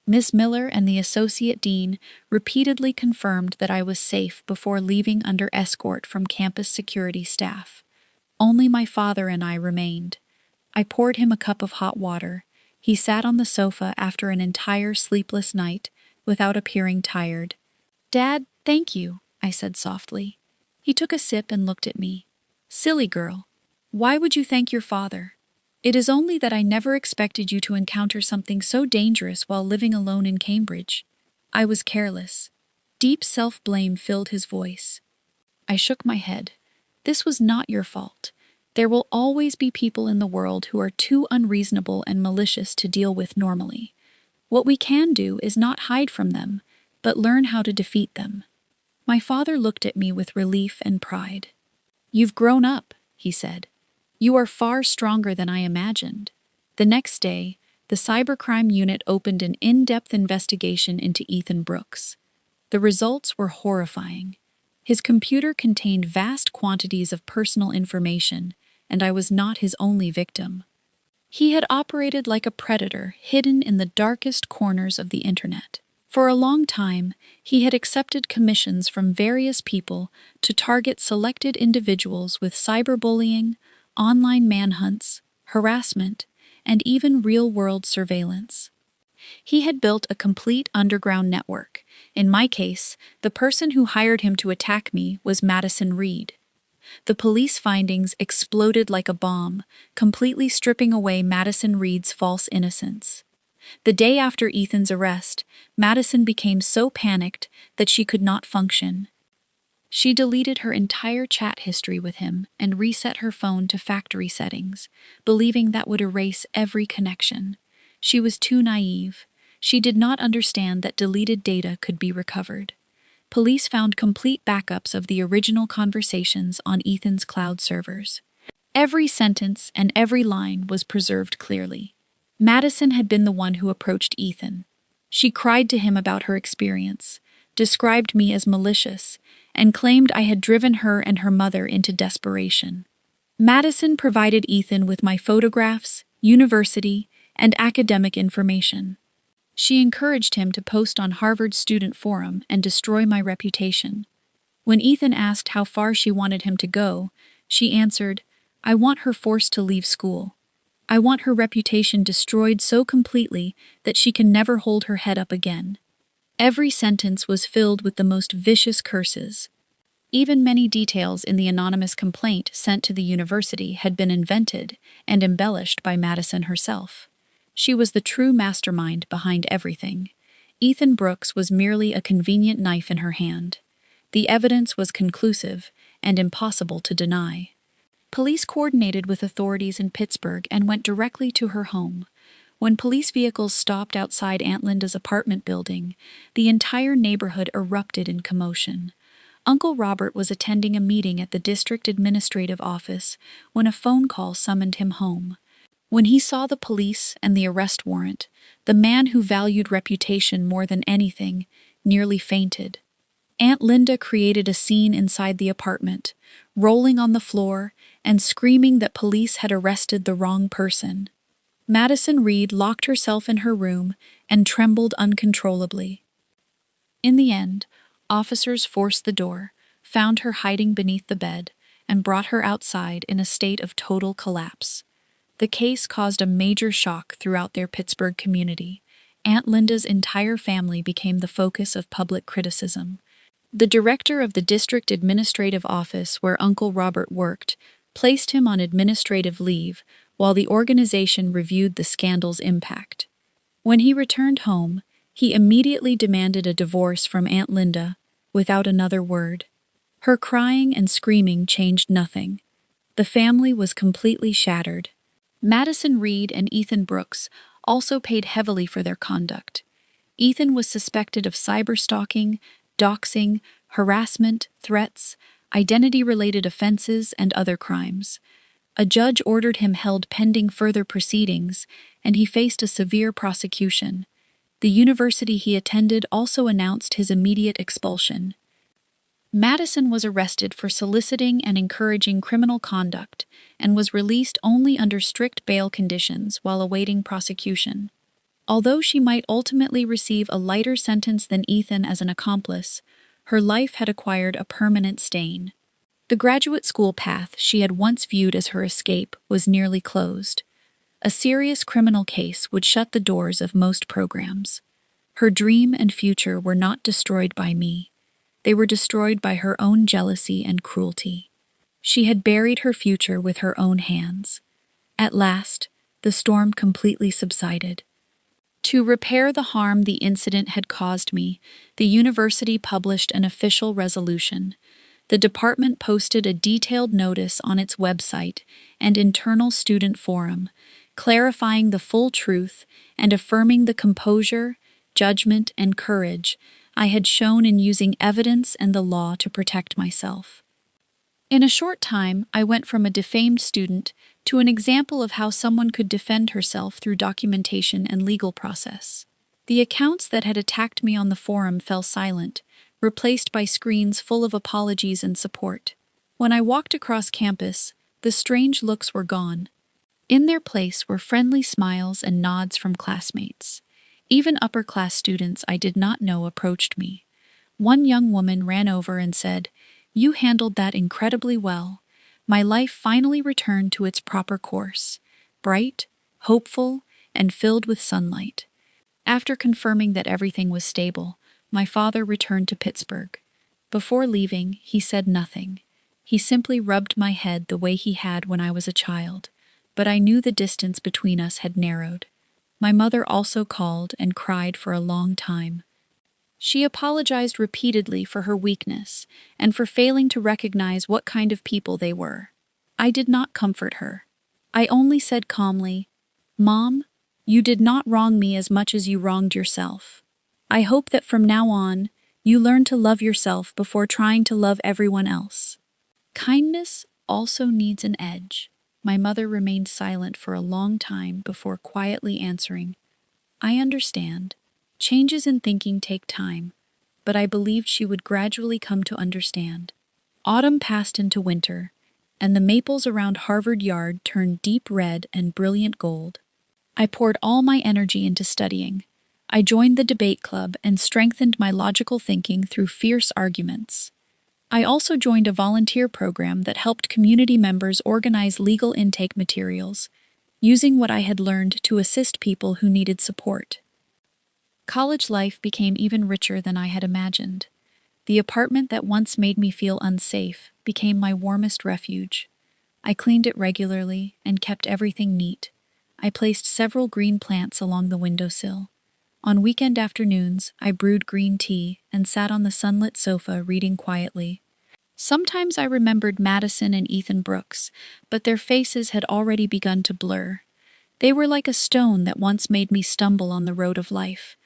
Miss Miller and the associate dean repeatedly confirmed that I was safe before leaving under escort from campus security staff. Only my father and I remained. I poured him a cup of hot water. He sat on the sofa after an entire sleepless night, without appearing tired. "Dad, thank you," I said softly. He took a sip and looked at me. "Silly girl. Why would you thank your father? It is only that I never expected you to encounter something so dangerous while living alone in Cambridge. I was careless." Deep self-blame filled his voice. I shook my head. "This was not your fault. There will always be people in the world who are too unreasonable and malicious to deal with normally. What we can do is not hide from them, but learn how to defeat them." My father looked at me with relief and pride. "You've grown up," he said. "You are far stronger than I imagined." The next day, the cybercrime unit opened an in-depth investigation into Ethan Brooks. The results were horrifying. His computer contained vast quantities of personal information, and I was not his only victim. He had operated like a predator hidden in the darkest corners of the internet. For a long time, he had accepted commissions from various people to target selected individuals with cyberbullying, online manhunts, harassment, and even real-world surveillance. He had built a complete underground network. In my case, the person who hired him to attack me was Madison Reed. The police findings exploded like a bomb, completely stripping away Madison Reed's false innocence. The day after Ethan's arrest, Madison became so panicked that she could not function. She deleted her entire chat history with him and reset her phone to factory settings, believing that would erase every connection. She was too naive. She did not understand that deleted data could be recovered. Police found complete backups of the original conversations on Ethan's cloud servers. Every sentence and every line was preserved clearly. Madison had been the one who approached Ethan. She cried to him about her experience, described me as malicious, and claimed I had driven her and her mother into desperation. Madison provided Ethan with my photographs, university, and academic information. She encouraged him to post on Harvard's student forum and destroy my reputation. When Ethan asked how far she wanted him to go, she answered, "I want her forced to leave school. I want her reputation destroyed so completely that she can never hold her head up again." Every sentence was filled with the most vicious curses. Even many details in the anonymous complaint sent to the university had been invented and embellished by Madison herself. She was the true mastermind behind everything. Ethan Brooks was merely a convenient knife in her hand. The evidence was conclusive and impossible to deny. Police coordinated with authorities in Pittsburgh and went directly to her home. When police vehicles stopped outside Aunt Linda's apartment building, the entire neighborhood erupted in commotion. Uncle Robert was attending a meeting at the district administrative office when a phone call summoned him home. When he saw the police and the arrest warrant, the man who valued reputation more than anything nearly fainted. Aunt Linda created a scene inside the apartment, rolling on the floor and screaming that police had arrested the wrong person. Madison Reed locked herself in her room and trembled uncontrollably. In the end, officers forced the door, found her hiding beneath the bed, and brought her outside in a state of total collapse. The case caused a major shock throughout their Pittsburgh community. Aunt Linda's entire family became the focus of public criticism. The director of the district administrative office where Uncle Robert worked placed him on administrative leave while the organization reviewed the scandal's impact. When he returned home, he immediately demanded a divorce from Aunt Linda without another word. Her crying and screaming changed nothing. The family was completely shattered. Madison Reed and Ethan Brooks also paid heavily for their conduct. Ethan was suspected of cyberstalking, doxing, harassment, threats, identity-related offenses, and other crimes. A judge ordered him held pending further proceedings, and he faced a severe prosecution. The university he attended also announced his immediate expulsion. Madison was arrested for soliciting and encouraging criminal conduct and was released only under strict bail conditions while awaiting prosecution. Although she might ultimately receive a lighter sentence than Ethan as an accomplice, her life had acquired a permanent stain. The graduate school path she had once viewed as her escape was nearly closed. A serious criminal case would shut the doors of most programs. Her dream and future were not destroyed by me. They were destroyed by her own jealousy and cruelty. She had buried her future with her own hands. At last, the storm completely subsided. To repair the harm the incident had caused me, the university published an official resolution. The department posted a detailed notice on its website and internal student forum, clarifying the full truth and affirming the composure, judgment, and courage I had shown in using evidence and the law to protect myself. In a short time, I went from a defamed student to an example of how someone could defend herself through documentation and legal process. The accounts that had attacked me on the forum fell silent, replaced by screens full of apologies and support. When I walked across campus, the strange looks were gone. In their place were friendly smiles and nods from classmates. Even upper-class students I did not know approached me. One young woman ran over and said, "You handled that incredibly well." My life finally returned to its proper course, bright, hopeful, and filled with sunlight. After confirming that everything was stable, my father returned to Pittsburgh. Before leaving, he said nothing. He simply rubbed my head the way he had when I was a child, but I knew the distance between us had narrowed. My mother also called and cried for a long time. She apologized repeatedly for her weakness and for failing to recognize what kind of people they were. I did not comfort her. I only said calmly, "Mom, you did not wrong me as much as you wronged yourself. I hope that from now on, you learn to love yourself before trying to love everyone else." Kindness also needs an edge. My mother remained silent for a long time before quietly answering, "I understand. Changes in thinking take time," but I believed she would gradually come to understand. Autumn passed into winter, and the maples around Harvard Yard turned deep red and brilliant gold. I poured all my energy into studying. I joined the debate club and strengthened my logical thinking through fierce arguments. I also joined a volunteer program that helped community members organize legal intake materials, using what I had learned to assist people who needed support. College life became even richer than I had imagined. The apartment that once made me feel unsafe became my warmest refuge. I cleaned it regularly and kept everything neat. I placed several green plants along the windowsill. On weekend afternoons, I brewed green tea and sat on the sunlit sofa reading quietly. Sometimes I remembered Madison and Ethan Brooks, but their faces had already begun to blur. They were like a stone that once made me stumble on the road of life.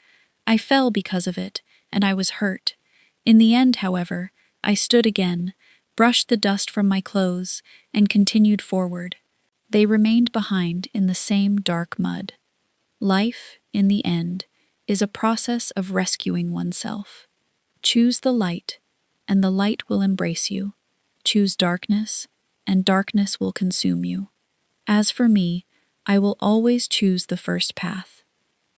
I fell because of it, and I was hurt. In the end, however, I stood again, brushed the dust from my clothes, and continued forward. They remained behind in the same dark mud. Life, in the end, is a process of rescuing oneself. Choose the light, and the light will embrace you. Choose darkness, and darkness will consume you. As for me, I will always choose the first path.